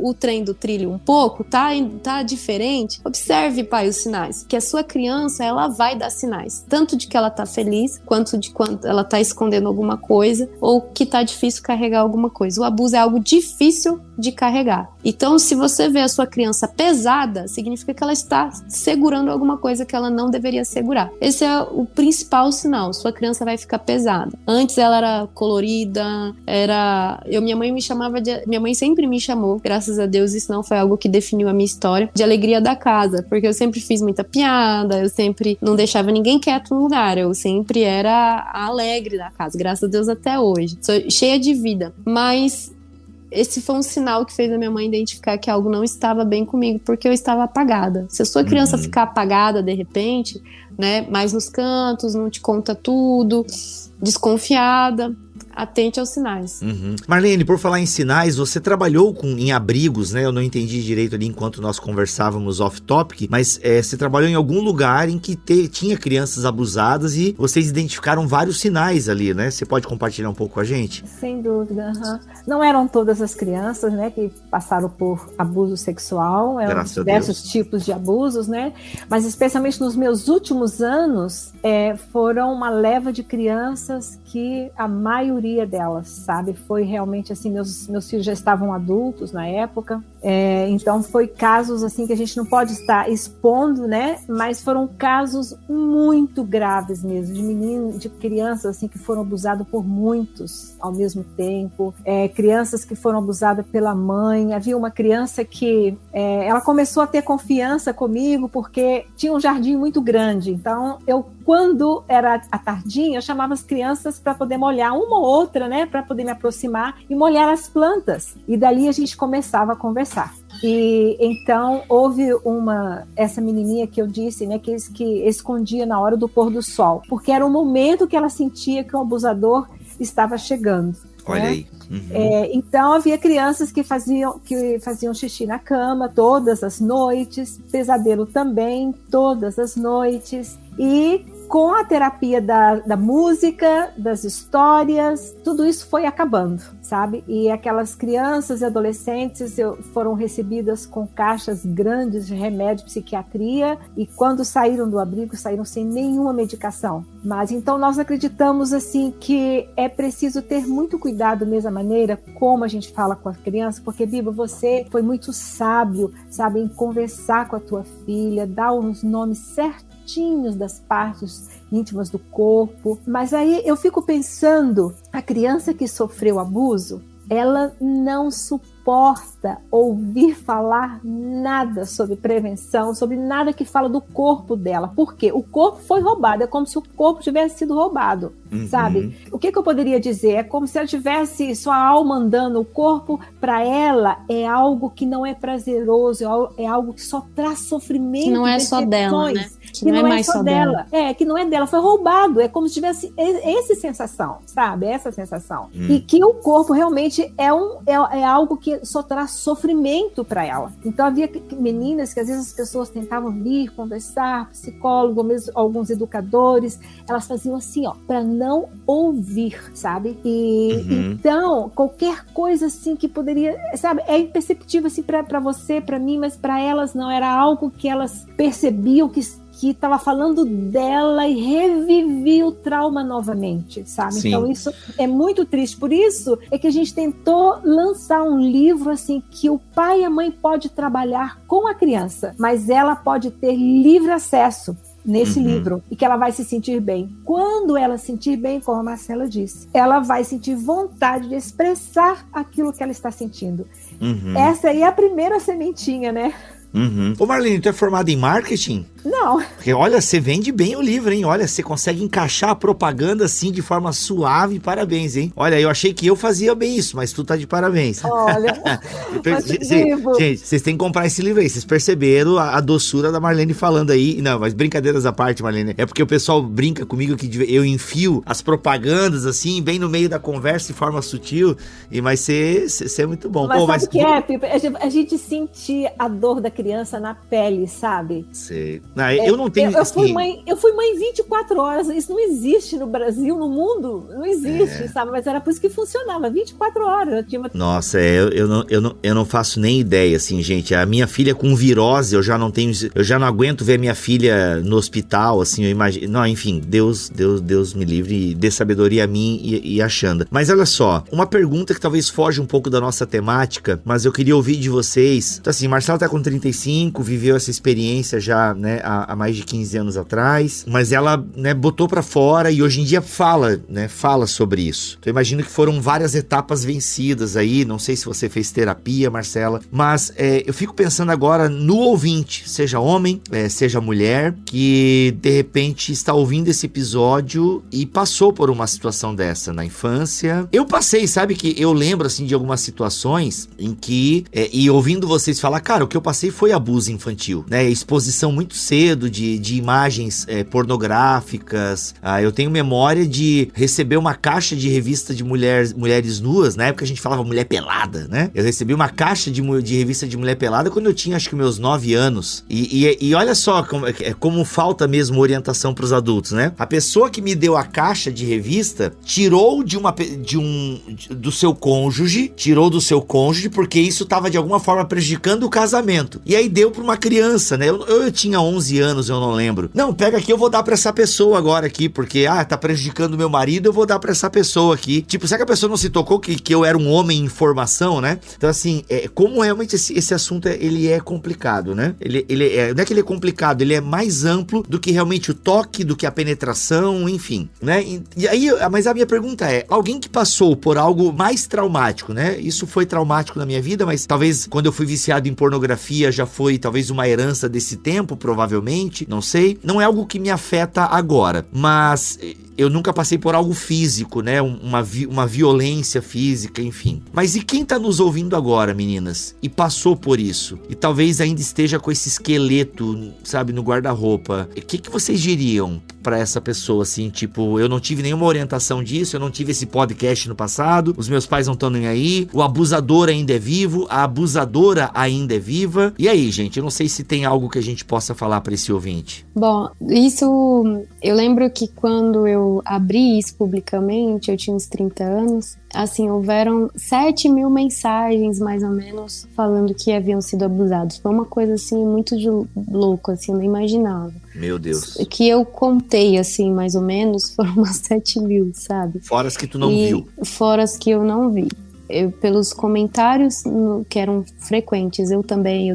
o trem do trilho um pouco, tá diferente. Observe, pai, os sinais, que a sua criança, ela vai dar sinais, tanto de que ela tá feliz, quanto de quando ela tá escondendo alguma coisa, ou que tá difícil carregar alguma coisa. O abuso é algo difícil de carregar. Então, se você vê a sua criança pesada, significa que ela está segurando alguma coisa que ela não deveria segurar. Esse é o principal sinal. Sua criança vai ficar pesada. Antes ela era colorida, minha mãe sempre me chamou, graças a Deus, isso não foi algo que definiu a minha história, de alegria da casa, porque eu sempre fiz muita piada, eu sempre não deixava ninguém quieto no lugar, eu sempre era a alegre da casa, graças a Deus até hoje. Sou cheia de vida, mas esse foi um sinal que fez a minha mãe identificar que algo não estava bem comigo, porque eu estava apagada. Se a sua criança ficar apagada de repente, né, mais nos cantos, não te conta tudo, desconfiada, atente aos sinais. Marlene, por falar em sinais, você trabalhou em abrigos, né? Eu não entendi direito ali enquanto nós conversávamos off-topic, mas você trabalhou em algum lugar em que tinha crianças abusadas e vocês identificaram vários sinais ali, né? Você pode compartilhar um pouco com a gente? Sem dúvida. Não eram todas as crianças, né, que passaram por abuso sexual, eram diversos tipos de abusos, né? Mas especialmente nos meus últimos anos, foram uma leva de crianças que a maioria delas, sabe, foi realmente assim, meus filhos já estavam adultos na época, então foi casos assim que a gente não pode estar expondo, né, mas foram casos muito graves mesmo, de crianças assim que foram abusadas por muitos ao mesmo tempo, crianças que foram abusadas pela mãe. Havia uma criança que ela começou a ter confiança comigo porque tinha um jardim muito grande, então quando era à tardinha, eu chamava as crianças para poder molhar uma ou outra, né, para poder me aproximar e molhar as plantas. E dali a gente começava a conversar. E então houve essa menininha que eu disse, né, que escondia na hora do pôr do sol, porque era o momento que ela sentia que o abusador estava chegando. Olha, né? Aí. Então havia crianças que faziam xixi na cama todas as noites, pesadelo também todas as noites, e com a terapia da música, das histórias, tudo isso foi acabando, sabe? E aquelas crianças e adolescentes foram recebidas com caixas grandes de remédio de psiquiatria, e quando saíram do abrigo, saíram sem nenhuma medicação. Mas então nós acreditamos assim que é preciso ter muito cuidado, mesma maneira como a gente fala com a criança, porque, Biba, você foi muito sábio, sabe, em conversar com a tua filha, dar os nomes certinhos das partes íntimas do corpo. Mas aí eu fico pensando, a criança que sofreu abuso, ela não suporta ouvir falar nada sobre prevenção, sobre nada que fala do corpo dela. Por quê? O corpo foi roubado, é como se o corpo tivesse sido roubado, sabe? O que eu poderia dizer? É como se ela tivesse sua alma andando, o corpo para ela é algo que não é prazeroso, é algo que só traz sofrimento. Que não é só dela, né? Que não é mais só dela. Que não é dela, foi roubado, é como se tivesse essa sensação, sabe? Essa sensação. E que o corpo realmente é algo que só traz sofrimento para ela. Então havia meninas que às vezes as pessoas tentavam vir conversar, psicólogo, mesmo alguns educadores, elas faziam assim, ó, para não ouvir, sabe? E então qualquer coisa assim que poderia, sabe, é imperceptível assim para você, para mim, mas para elas não, era algo que elas percebiam que estava falando dela e revivia o trauma novamente, sabe? Sim. Então isso é muito triste. Por isso é que a gente tentou lançar um livro assim que o pai e a mãe pode trabalhar com a criança, mas ela pode ter livre acesso nesse livro, e que ela vai se sentir bem. Quando ela se sentir bem, como a Marcela disse, ela vai sentir vontade de expressar aquilo que ela está sentindo. Essa aí é a primeira sementinha, né? Ô Marlene, tu é formada em marketing? Não. Porque olha, você vende bem o livro, hein? Olha, você consegue encaixar a propaganda assim de forma suave, parabéns, hein? Olha, eu achei que eu fazia bem isso, mas tu tá de parabéns. Olha, gente, vocês têm que comprar esse livro aí, vocês perceberam a doçura da Marlene falando aí. Não, mas brincadeiras à parte, Marlene, é porque o pessoal brinca comigo que eu enfio as propagandas assim, bem no meio da conversa de forma sutil, mas você é muito bom. Mas sabe o que é, Pipa? A gente sentir a dor da criança na pele, sabe? Sei. Não, eu não tenho... Eu fui mãe 24 horas, isso não existe no Brasil, no mundo, não existe, sabe? Mas era por isso que funcionava, 24 horas. Nossa, eu não faço nem ideia, assim, gente. A minha filha com virose, eu já não aguento ver minha filha no hospital, assim, eu imagino... Não, enfim, Deus me livre e dê sabedoria a mim e a Xanda. Mas olha só, uma pergunta que talvez foge um pouco da nossa temática, mas eu queria ouvir de vocês. Então, assim, Marcela tá com 35, viveu essa experiência já, né, há mais de 15 anos atrás, mas ela, né, botou pra fora e hoje em dia fala sobre isso. Então, eu imagino que foram várias etapas vencidas aí, não sei se você fez terapia, Marcela, mas eu fico pensando agora no ouvinte, seja homem, seja mulher, que de repente está ouvindo esse episódio e passou por uma situação dessa na infância. Eu passei, sabe, que eu lembro, assim, de algumas situações em que, e ouvindo vocês falar, cara, o que eu passei foi abuso infantil, né, exposição muito cedo de imagens pornográficas. Eu tenho memória de receber uma caixa de revista de mulheres nuas, na época a gente falava mulher pelada, né? Eu recebi uma caixa de revista de mulher pelada quando eu tinha, acho que meus 9 anos. E olha só como falta mesmo orientação pros adultos, né? A pessoa que me deu a caixa de revista tirou do seu cônjuge, porque isso tava de alguma forma prejudicando o casamento. E aí deu pra uma criança, né? Eu tinha 11 anos, eu não lembro. Não, pega aqui, eu vou dar pra essa pessoa agora aqui, porque, tá prejudicando o meu marido, eu vou dar pra essa pessoa aqui. Tipo, será que a pessoa não se tocou que eu era um homem em formação, né? Então, assim, como realmente esse assunto, ele é complicado, né? Não é que ele é complicado, ele é mais amplo do que realmente o toque, do que a penetração, enfim, né? E aí, mas a minha pergunta é, alguém que passou por algo mais traumático, né? Isso foi traumático na minha vida, mas talvez quando eu fui viciado em pornografia já foi talvez uma herança desse tempo, provavelmente, não sei. Não é algo que me afeta agora, mas eu nunca passei por algo físico, né? Uma violência física, enfim. Mas e quem tá nos ouvindo agora, meninas? E passou por isso? E talvez ainda esteja com esse esqueleto, sabe, no guarda-roupa. O que vocês diriam pra essa pessoa, assim? Tipo, eu não tive nenhuma orientação disso, eu não tive esse podcast no passado, os meus pais não estão nem aí, o abusador ainda é vivo, a abusadora ainda é viva. E aí, gente? Eu não sei se tem algo que a gente possa falar pra esse ouvinte. Bom, isso... Eu lembro que quando eu abri isso publicamente, eu tinha uns 30 anos, assim, houveram 7.000 mensagens, mais ou menos, falando que haviam sido abusados. Foi uma coisa, assim, muito de louco, assim, eu não imaginava. Meu Deus. Que eu contei, assim, mais ou menos, foram umas 7.000, sabe? Fora as que tu não viu. Fora as que eu não vi. Pelos comentários que eram frequentes, eu também,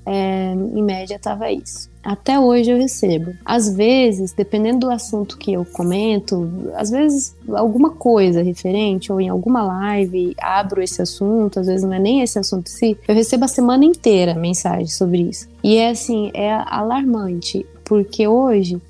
em média tava isso. Até hoje eu recebo. Às vezes, dependendo do assunto que eu comento, às vezes alguma coisa referente, ou em alguma live, abro esse assunto, às vezes não é nem esse assunto em si, eu recebo a semana inteira mensagem sobre isso. E é assim, é alarmante. Porque hoje,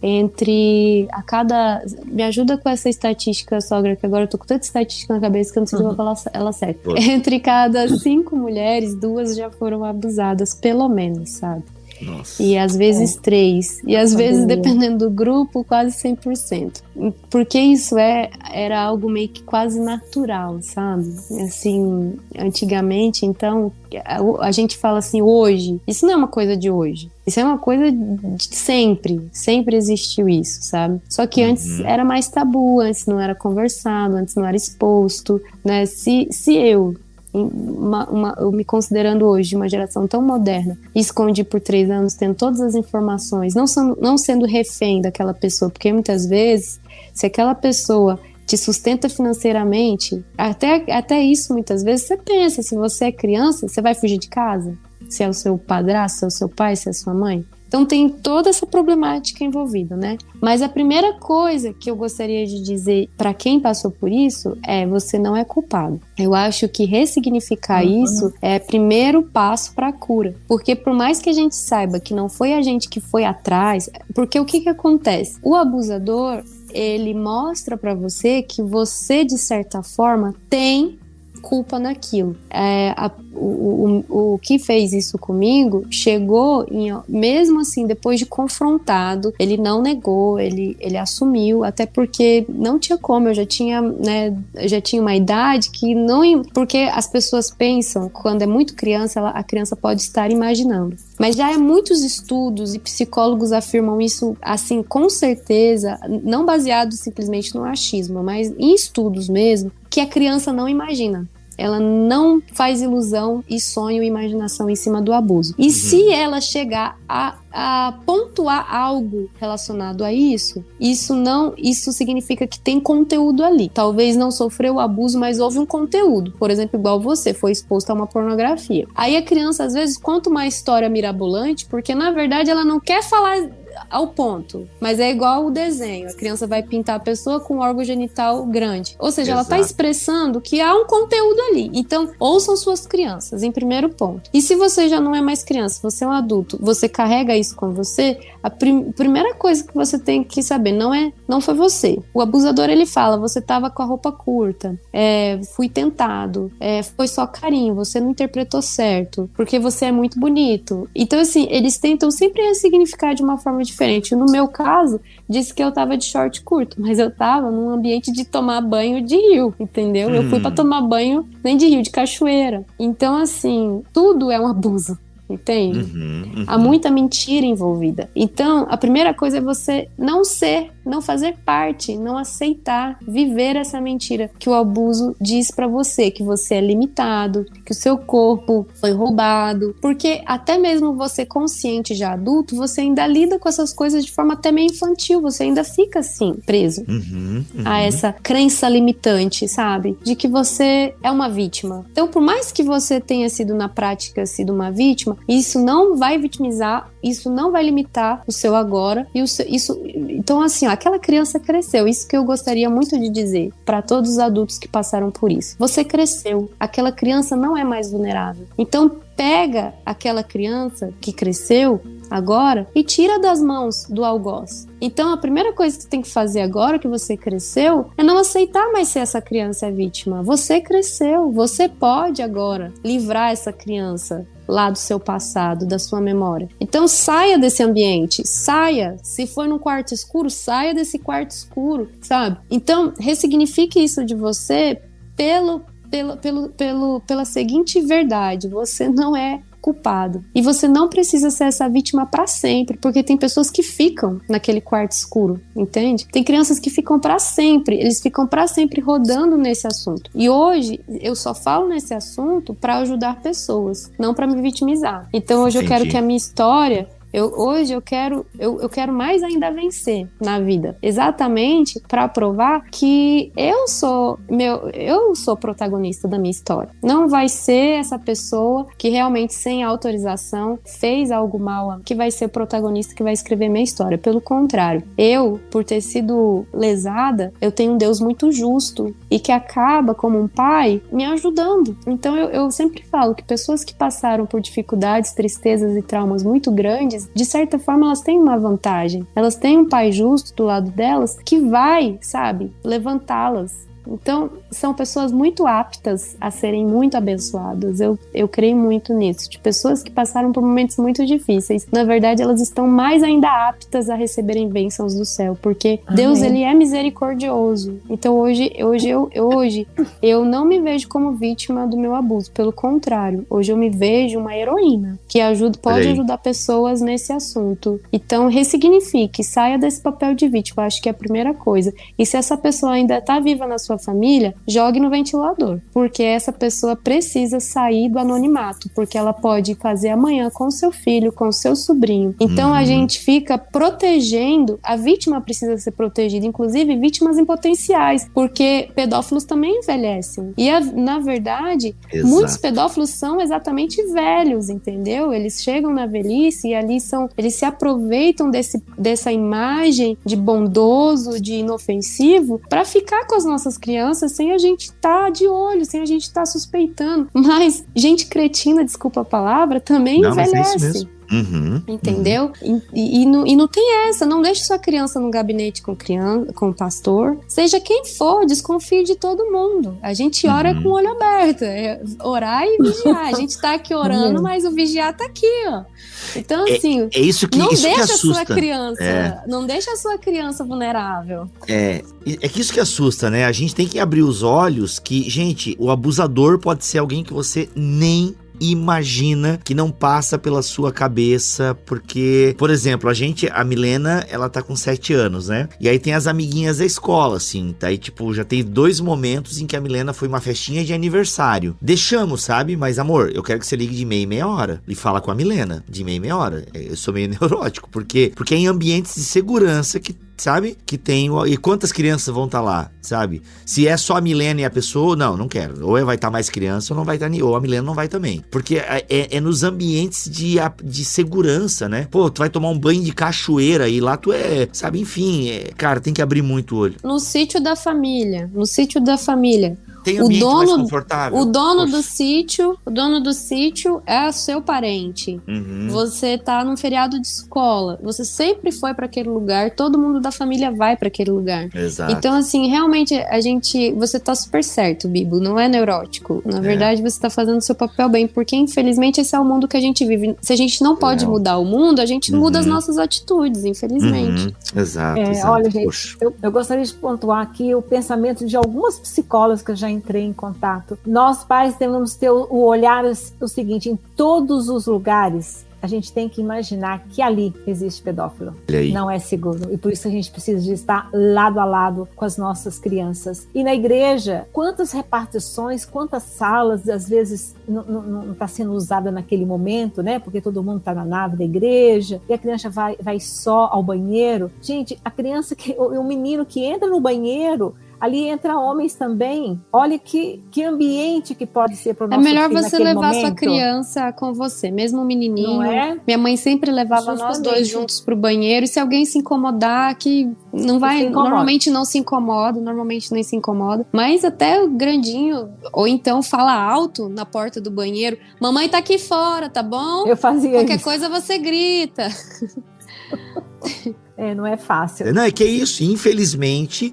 me ajuda com essa estatística, sogra, que agora eu tô com tanta estatística na cabeça que eu não sei se eu vou falar ela certa. Entre cada 5 mulheres, 2 já foram abusadas, pelo menos, sabe? Nossa. E às vezes 3. E às vezes, dependendo do grupo, quase 100%. Porque isso era algo meio que quase natural, sabe? Assim, antigamente, então, a gente fala assim, hoje. Isso não é uma coisa de hoje. Isso é uma coisa de sempre. Sempre existiu isso, sabe? Só que antes era mais tabu, antes não era conversado, antes não era exposto, né? Se eu me considerando hoje uma geração tão moderna, escondi por 3 anos, tendo todas as informações, não sendo refém daquela pessoa, porque muitas vezes, se aquela pessoa te sustenta financeiramente, até isso muitas vezes você pensa, se você é criança, você vai fugir de casa? Se é o seu padrasto, se é o seu pai, se é a sua mãe? Então tem toda essa problemática envolvida, né? Mas a primeira coisa que eu gostaria de dizer para quem passou por isso é: você não é culpado. Eu acho que ressignificar isso é o primeiro passo para a cura. Porque por mais que a gente saiba que não foi a gente que foi atrás, porque o que acontece? O abusador, ele mostra para você que você, de certa forma, tem culpa naquilo. O que fez isso comigo chegou, mesmo assim, depois de confrontado, ele não negou, ele assumiu, até porque não tinha como, eu já tinha uma idade que não... Porque as pessoas pensam, quando é muito criança, a criança pode estar imaginando. Mas já há muitos estudos e psicólogos afirmam isso, assim, com certeza, não baseado simplesmente no achismo, mas em estudos mesmo, que a criança não imagina. Ela não faz ilusão e sonho e imaginação em cima do abuso. E se ela chegar a pontuar algo relacionado a isso significa que tem conteúdo ali. Talvez não sofreu o abuso, mas houve um conteúdo. Por exemplo, igual você, foi exposto a uma pornografia. Aí a criança, às vezes, conta uma história mirabolante, porque, na verdade, ela não quer falar ao ponto, mas é igual o desenho, a criança vai pintar a pessoa com um órgão genital grande, ou seja, ela está expressando que há um conteúdo ali. Então, ouçam suas crianças, em primeiro ponto. E se você já não é mais criança, você é um adulto, você carrega isso com você, a primeira coisa que você tem que saber, não foi você. O abusador, ele fala: você estava com a roupa curta, fui tentado, foi só carinho, você não interpretou certo, porque você é muito bonito. Então, assim, eles tentam sempre ressignificar de uma forma diferente. No meu caso, disse que eu tava de short curto, mas eu tava num ambiente de tomar banho de rio, entendeu? Eu fui pra tomar banho nem de rio, de cachoeira. Então, assim, tudo é um abuso, entende? Há muita mentira envolvida. Então, a primeira coisa é você não fazer parte, não aceitar, viver essa mentira que o abuso diz pra você, que você é limitado, que o seu corpo foi roubado, porque até mesmo você consciente já adulto, você ainda lida com essas coisas de forma até meio infantil, você ainda fica assim, preso a essa crença limitante, sabe? De que você é uma vítima. Então, por mais que você tenha sido na prática uma vítima, isso não vai vitimizar, isso não vai limitar o seu agora, e então, assim, ó, aquela criança cresceu. Isso que eu gostaria muito de dizer para todos os adultos que passaram por isso. Você cresceu. Aquela criança não é mais vulnerável. Então, pega aquela criança que cresceu agora e tira das mãos do algoz. Então, a primeira coisa que você tem que fazer agora que você cresceu é não aceitar mais ser essa criança vítima. Você cresceu. Você pode agora livrar essa criança lá do seu passado, da sua memória. Então saia desse ambiente, saia. Se for num quarto escuro, saia desse quarto escuro, sabe? Então ressignifique isso de você pela seguinte verdade: você não é culpado. E você não precisa ser essa vítima pra sempre, porque tem pessoas que ficam naquele quarto escuro, entende? Tem crianças que ficam pra sempre, eles ficam pra sempre rodando nesse assunto. E hoje eu só falo nesse assunto pra ajudar pessoas, não pra me vitimizar. Então hoje eu quero que a minha história... Hoje eu quero mais ainda vencer na vida, exatamente para provar que eu sou protagonista da minha história. Não vai ser essa pessoa que realmente, sem autorização, fez algo mal, que vai ser protagonista, que vai escrever minha história. Pelo contrário, eu, por ter sido lesada, eu tenho um Deus muito justo e que acaba, como um pai, me ajudando. Então eu sempre falo que pessoas que passaram por dificuldades, tristezas e traumas muito grandes, de certa forma, elas têm uma vantagem. Elas têm um pai justo do lado delas que vai, sabe, levantá-las. Então, são pessoas muito aptas a serem muito abençoadas. Eu creio muito nisso. De pessoas que passaram por momentos muito difíceis. Na verdade, elas estão mais ainda aptas a receberem bênçãos do céu. Porque Amém. Deus, ele é misericordioso. Então, hoje eu não me vejo como vítima do meu abuso. Pelo contrário, hoje eu me vejo uma heroína que pode ajudar pessoas nesse assunto. Então, ressignifique, saia desse papel de vítima. Eu acho que é a primeira coisa. E se essa pessoa ainda está viva na sua família, jogue no ventilador, porque essa pessoa precisa sair do anonimato, porque ela pode fazer amanhã com o seu filho, com o seu sobrinho. Então a gente fica protegendo, a vítima precisa ser protegida, inclusive vítimas em potenciais, porque pedófilos também envelhecem. E na verdade, muitos pedófilos são exatamente velhos, entendeu? Eles chegam na velhice e ali eles se aproveitam dessa imagem de bondoso, de inofensivo, para ficar com as nossas crianças sem a gente estar de olho, sem a gente estar suspeitando. Mas gente cretina, desculpa a palavra, também envelhece. Mas é isso mesmo. Entendeu? E não tem essa, não deixe sua criança no gabinete com o pastor, seja quem for, desconfie de todo mundo. A gente ora com o olho aberto, orar e vigiar. A gente tá aqui orando, mas o vigiar tá aqui, ó. Então, assim, é isso que, não isso deixa que assusta. A sua criança, não deixa a sua criança vulnerável. É que isso que assusta, né? A gente tem que abrir os olhos que, gente, o abusador pode ser alguém que você nem imagina, que não passa pela sua cabeça, porque, por exemplo, a Milena, ela tá com 7 anos, né? E aí tem as amiguinhas da escola, assim, tá? E tipo, já tem 2 momentos em que a Milena foi uma festinha de aniversário. Deixamos, sabe? Mas, amor, eu quero que você ligue de meia em meia hora e fala com a Milena, de meia em meia hora. Eu sou meio neurótico, porque é em ambientes de segurança que, sabe? Que tem... E quantas crianças vão estar lá, sabe? Se é só a Milena e a pessoa, não quero. Ou vai estar mais criança, ou não vai estar... Ou a Milena não vai também. Porque é nos ambientes de segurança, né? Pô, tu vai tomar um banho de cachoeira e lá tu sabe? Enfim, cara, tem que abrir muito o olho. No sítio da família. Tem ambiente mais confortável. O dono do sítio é seu parente. Você tá num feriado de escola. Você sempre foi pra aquele lugar. Todo mundo da família vai pra aquele lugar. Exato. Então, assim, realmente, você tá super certo, Bibo. Não é neurótico. Na verdade, você tá fazendo o seu papel bem. Porque, infelizmente, esse é o mundo que a gente vive. Se a gente não pode mudar o mundo, a gente muda as nossas atitudes, infelizmente. Exato. Olha, gente, eu gostaria de pontuar aqui o pensamento de algumas psicólogas que eu já entrei em contato. Nós, pais, devemos ter o olhar o seguinte: em todos os lugares a gente tem que imaginar que ali existe pedófilo. Não é seguro. E por isso a gente precisa de estar lado a lado com as nossas crianças. E na igreja, quantas repartições, quantas salas, às vezes, não está sendo usada naquele momento, né? Porque todo mundo está na nave da igreja e a criança vai só ao banheiro. Gente, a criança, o menino que entra no banheiro, ali entra homens também. Olha que ambiente que pode ser para o nosso filho. É melhor você levar momento. Sua criança com você, mesmo o menininho. Não é? Minha mãe sempre levava nós dois juntos pro banheiro. E se alguém se incomodar, que não vai, normalmente não se incomoda, mas até o grandinho, ou então fala alto na porta do banheiro: mamãe tá aqui fora, tá bom? Eu fazia Qualquer isso. coisa você grita. Não é fácil. Não, é que é isso. Infelizmente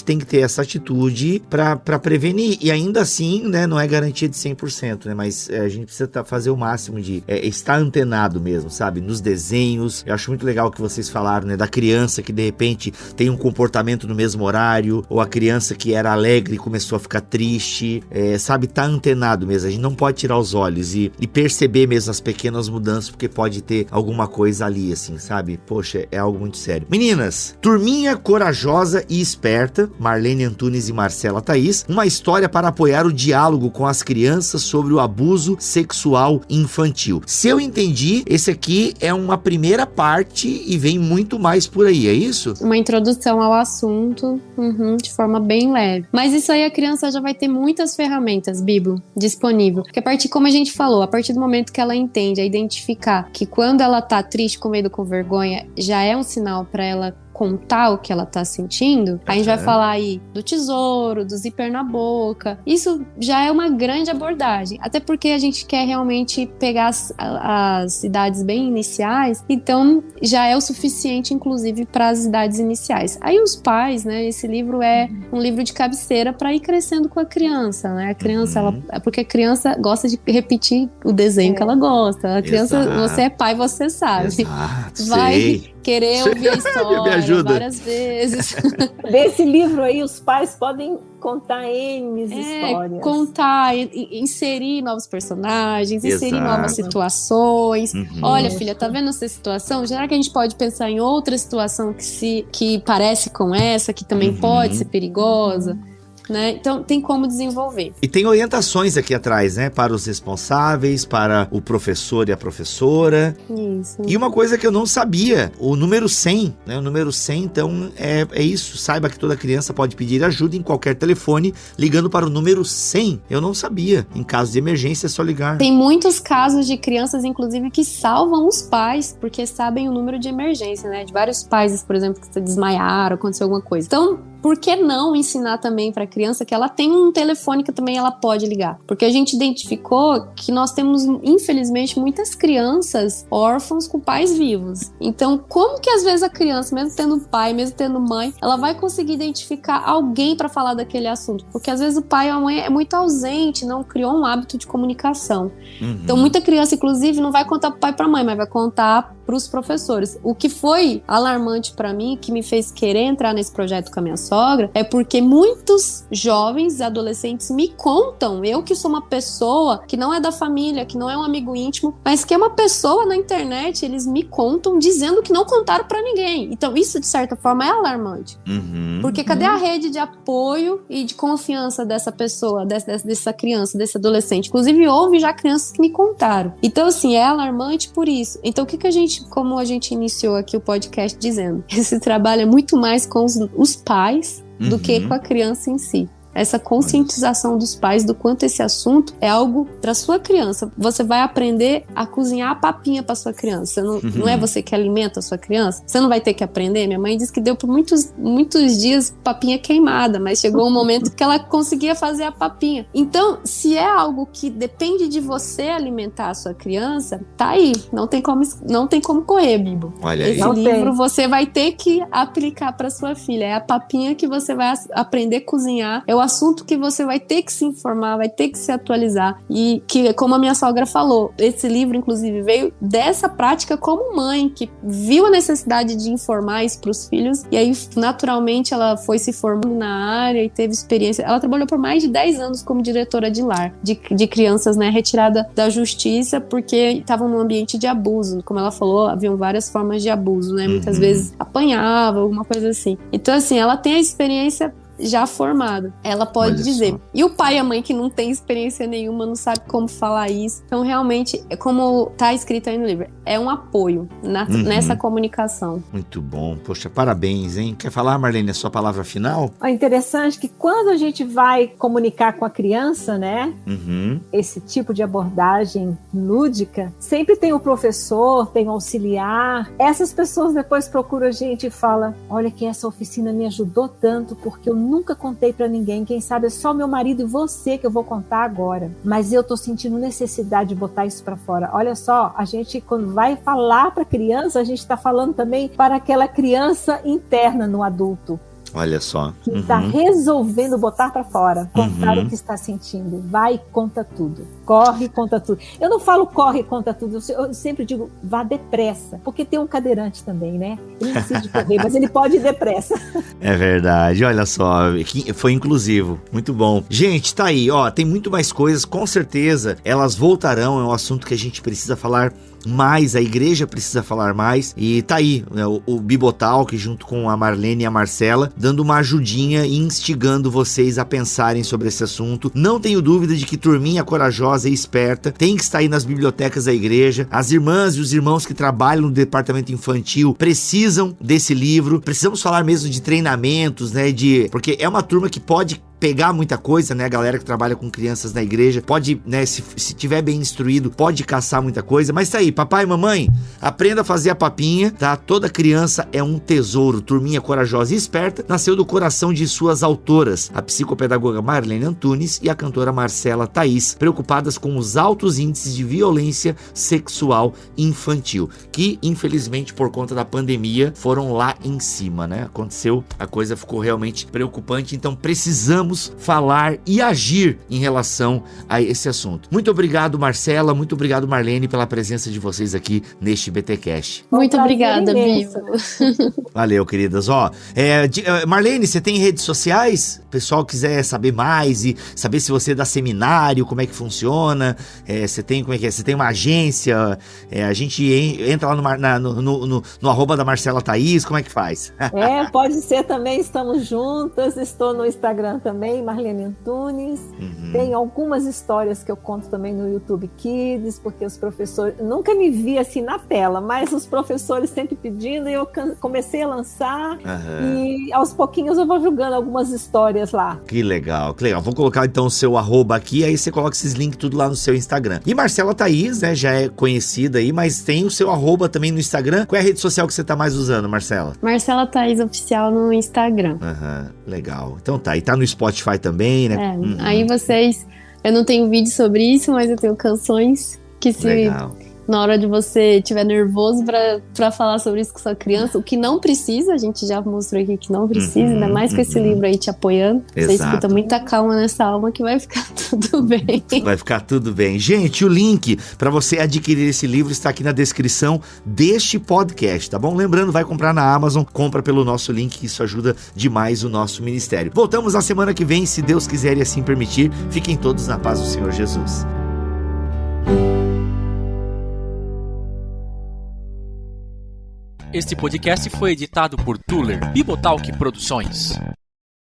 tem que ter essa atitude pra prevenir. E ainda assim, né, não é garantia de 100%, né? Mas a gente precisa fazer o máximo de estar antenado mesmo, sabe? Nos desenhos. Eu acho muito legal o que vocês falaram, né? Da criança que de repente tem um comportamento no mesmo horário, ou a criança que era alegre e começou a ficar triste, sabe? Tá antenado mesmo. A gente não pode tirar os olhos e perceber mesmo as pequenas mudanças, porque pode ter alguma coisa ali, assim, sabe? Poxa, é algo muito sério. Meninas, turminha corajosa e esperta, Marlene Antunes e Marcela Thaís, uma história para apoiar o diálogo com as crianças sobre o abuso sexual infantil. Se eu entendi, esse aqui é uma primeira parte e vem muito mais por aí, é isso? Uma introdução ao assunto, de forma bem leve. Mas isso aí a criança já vai ter muitas ferramentas, Bibo, disponível. Porque como a gente falou, a partir do momento que ela entende a identificar que quando ela tá triste, com medo, com vergonha, já é um sinal para ela contar o que ela tá sentindo, a gente vai falar aí do tesouro, do zíper na boca. Isso já é uma grande abordagem, até porque a gente quer realmente pegar as idades bem iniciais, então já é o suficiente, inclusive, para as idades iniciais. Aí os pais, né, esse livro é um livro de cabeceira para ir crescendo com a criança, né? A criança, porque a criança gosta de repetir o desenho que ela gosta. A criança, você é pai, você sabe. Exato, vai sei. Querer ouvir a história Me ajuda. várias vezes. Desse livro aí, os pais podem contar N histórias. Contar, inserir novos personagens, inserir novas situações. Olha, filha, tá vendo essa situação? Será que a gente pode pensar em outra situação que parece com essa, que também pode ser perigosa? né? Então tem como desenvolver. E tem orientações aqui atrás, né? Para os responsáveis, para o professor e a professora. Isso. E uma coisa que eu não sabia, o número 100, né? O número 100, então, é isso. Saiba que toda criança pode pedir ajuda em qualquer telefone, ligando para o número 100. Eu não sabia. Em caso de emergência, é só ligar. Tem muitos casos de crianças, inclusive, que salvam os pais, porque sabem o número de emergência, né? De vários pais, por exemplo, que se desmaiaram, aconteceu alguma coisa. Então, por que não ensinar também para a criança que ela tem um telefone que também ela pode ligar? Porque a gente identificou que nós temos, infelizmente, muitas crianças órfãos com pais vivos. Então, como que às vezes a criança, mesmo tendo pai, mesmo tendo mãe, ela vai conseguir identificar alguém para falar daquele assunto? Porque às vezes o pai ou a mãe é muito ausente, não criou um hábito de comunicação. Então, muita criança, inclusive, não vai contar pro pai e pra mãe, mas vai contar pros professores. O que foi alarmante para mim, que me fez querer entrar nesse projeto com a minha sogra, é porque muitos jovens e adolescentes me contam, eu que sou uma pessoa que não é da família, que não é um amigo íntimo, mas que é uma pessoa na internet, eles me contam dizendo que não contaram para ninguém. Então isso, de certa forma, é alarmante. Porque cadê a rede de apoio e de confiança dessa pessoa, dessa criança, desse adolescente? Inclusive, houve já crianças que me contaram. Então, assim, é alarmante por isso. Então, o que a gente, como a gente iniciou aqui o podcast dizendo, esse trabalho é muito mais com os pais do que com a criança em si. Essa conscientização dos pais do quanto esse assunto é algo para sua criança. Você vai aprender a cozinhar a papinha para sua criança. Não é você que alimenta a sua criança? Você não vai ter que aprender? Minha mãe disse que deu por muitos dias papinha queimada, mas chegou um momento que ela conseguia fazer a papinha. Então, se é algo que depende de você alimentar a sua criança, tá aí. Não tem como correr, Bibo. Olha aí. Esse livro você vai ter que aplicar para sua filha. É a papinha que você vai aprender a cozinhar. É o assunto que você vai ter que se informar, vai ter que se atualizar. E que, como a minha sogra falou, esse livro, inclusive, veio dessa prática como mãe, que viu a necessidade de informar isso para os filhos, e aí, naturalmente, ela foi se formando na área e teve experiência. Ela trabalhou por mais de 10 anos como diretora de lar, de crianças, né, retirada da justiça, porque estavam num ambiente de abuso. Como ela falou, haviam várias formas de abuso, né? Muitas vezes apanhava, alguma coisa assim. Então, assim, ela tem a experiência já formada, ela pode Olha dizer. só. E o pai e a mãe que não tem experiência nenhuma, não sabe como falar isso. Então, realmente, como tá escrito aí no livro, é um apoio nessa comunicação. Muito bom. Poxa, parabéns, hein? Quer falar, Marlene, a sua palavra final? É interessante que quando a gente vai comunicar com a criança, né, esse tipo de abordagem lúdica, sempre tem o professor, tem o auxiliar. Essas pessoas depois procuram a gente e falam: olha que essa oficina me ajudou tanto, porque eu nunca contei pra ninguém, quem sabe é só meu marido e você que eu vou contar agora. Mas eu tô sentindo necessidade de botar isso pra fora. Olha só, a gente, quando vai falar pra criança, a gente tá falando também para aquela criança interna no adulto. Olha só. Que está resolvendo botar para fora, contar o que está sentindo. Vai e conta tudo. Corre e conta tudo. Eu não falo corre e conta tudo, eu sempre digo vá depressa, porque tem um cadeirante também, né? Ele não precisa de correr, mas ele pode ir depressa. É verdade, olha só, foi inclusivo, muito bom. Gente, tá aí, ó, tem muito mais coisas, com certeza elas voltarão, é um assunto que a gente precisa falar mais, a igreja precisa falar mais, e tá aí, né, o Bibotalk junto com a Marlene e a Marcela, dando uma ajudinha e instigando vocês a pensarem sobre esse assunto. Não tenho dúvida de que turminha corajosa e esperta tem que estar aí nas bibliotecas da igreja. As irmãs e os irmãos que trabalham no departamento infantil precisam desse livro. Precisamos falar mesmo de treinamentos, né, porque é uma turma que pode pegar muita coisa, né? A galera que trabalha com crianças na igreja pode, né? Se tiver bem instruído, pode caçar muita coisa. Mas tá aí, papai e mamãe, aprenda a fazer a papinha, tá? Toda criança é um tesouro. Turminha corajosa e esperta nasceu do coração de suas autoras, a psicopedagoga Marlene Antunes e a cantora Marcela Thaís, preocupadas com os altos índices de violência sexual infantil, que infelizmente por conta da pandemia foram lá em cima, né? Aconteceu, a coisa ficou realmente preocupante, então precisamos falar e agir em relação a esse assunto. Muito obrigado, Marcela, muito obrigado, Marlene, pela presença de vocês aqui neste BTcast. Muito obrigada, Bibo. Valeu, queridas. Ó, Marlene, você tem redes sociais? O pessoal quiser saber mais e saber se você dá seminário, como é que funciona, você tem, como é que é? Você tem uma agência, a gente entra lá no arroba da Marcela Thaís, como é que faz? Pode ser também, estamos juntas, estou no Instagram também, também, Marlene Antunes. Tem algumas histórias que eu conto também no YouTube Kids, porque os professores... Nunca me vi assim na tela, mas os professores sempre pedindo e eu comecei a lançar. E aos pouquinhos eu vou jogando algumas histórias lá. Que legal, que legal. Vou colocar então o seu arroba aqui, aí você coloca esses links tudo lá no seu Instagram. E Marcela Thaís, né, já é conhecida aí, mas tem o seu arroba também no Instagram. Qual é a rede social que você tá mais usando, Marcela? Marcela Thaís Oficial no Instagram. Legal. Então tá, e tá no Spotify também, né? Aí vocês... Eu não tenho vídeo sobre isso, mas eu tenho canções que se... Legal. Na hora de você estiver nervoso pra falar sobre isso com sua criança, o que não precisa, a gente já mostrou aqui que não precisa, ainda mais com esse livro aí te apoiando. Você escuta muita calma nessa alma que vai ficar tudo bem. Vai ficar tudo bem. Gente, o link para você adquirir esse livro está aqui na descrição deste podcast, tá bom? Lembrando, vai comprar na Amazon, compra pelo nosso link, que isso ajuda demais o nosso ministério. Voltamos na semana que vem, se Deus quiser e assim permitir. Fiquem todos na paz do Senhor Jesus. Este podcast foi editado por Tuller Bibotalk Produções.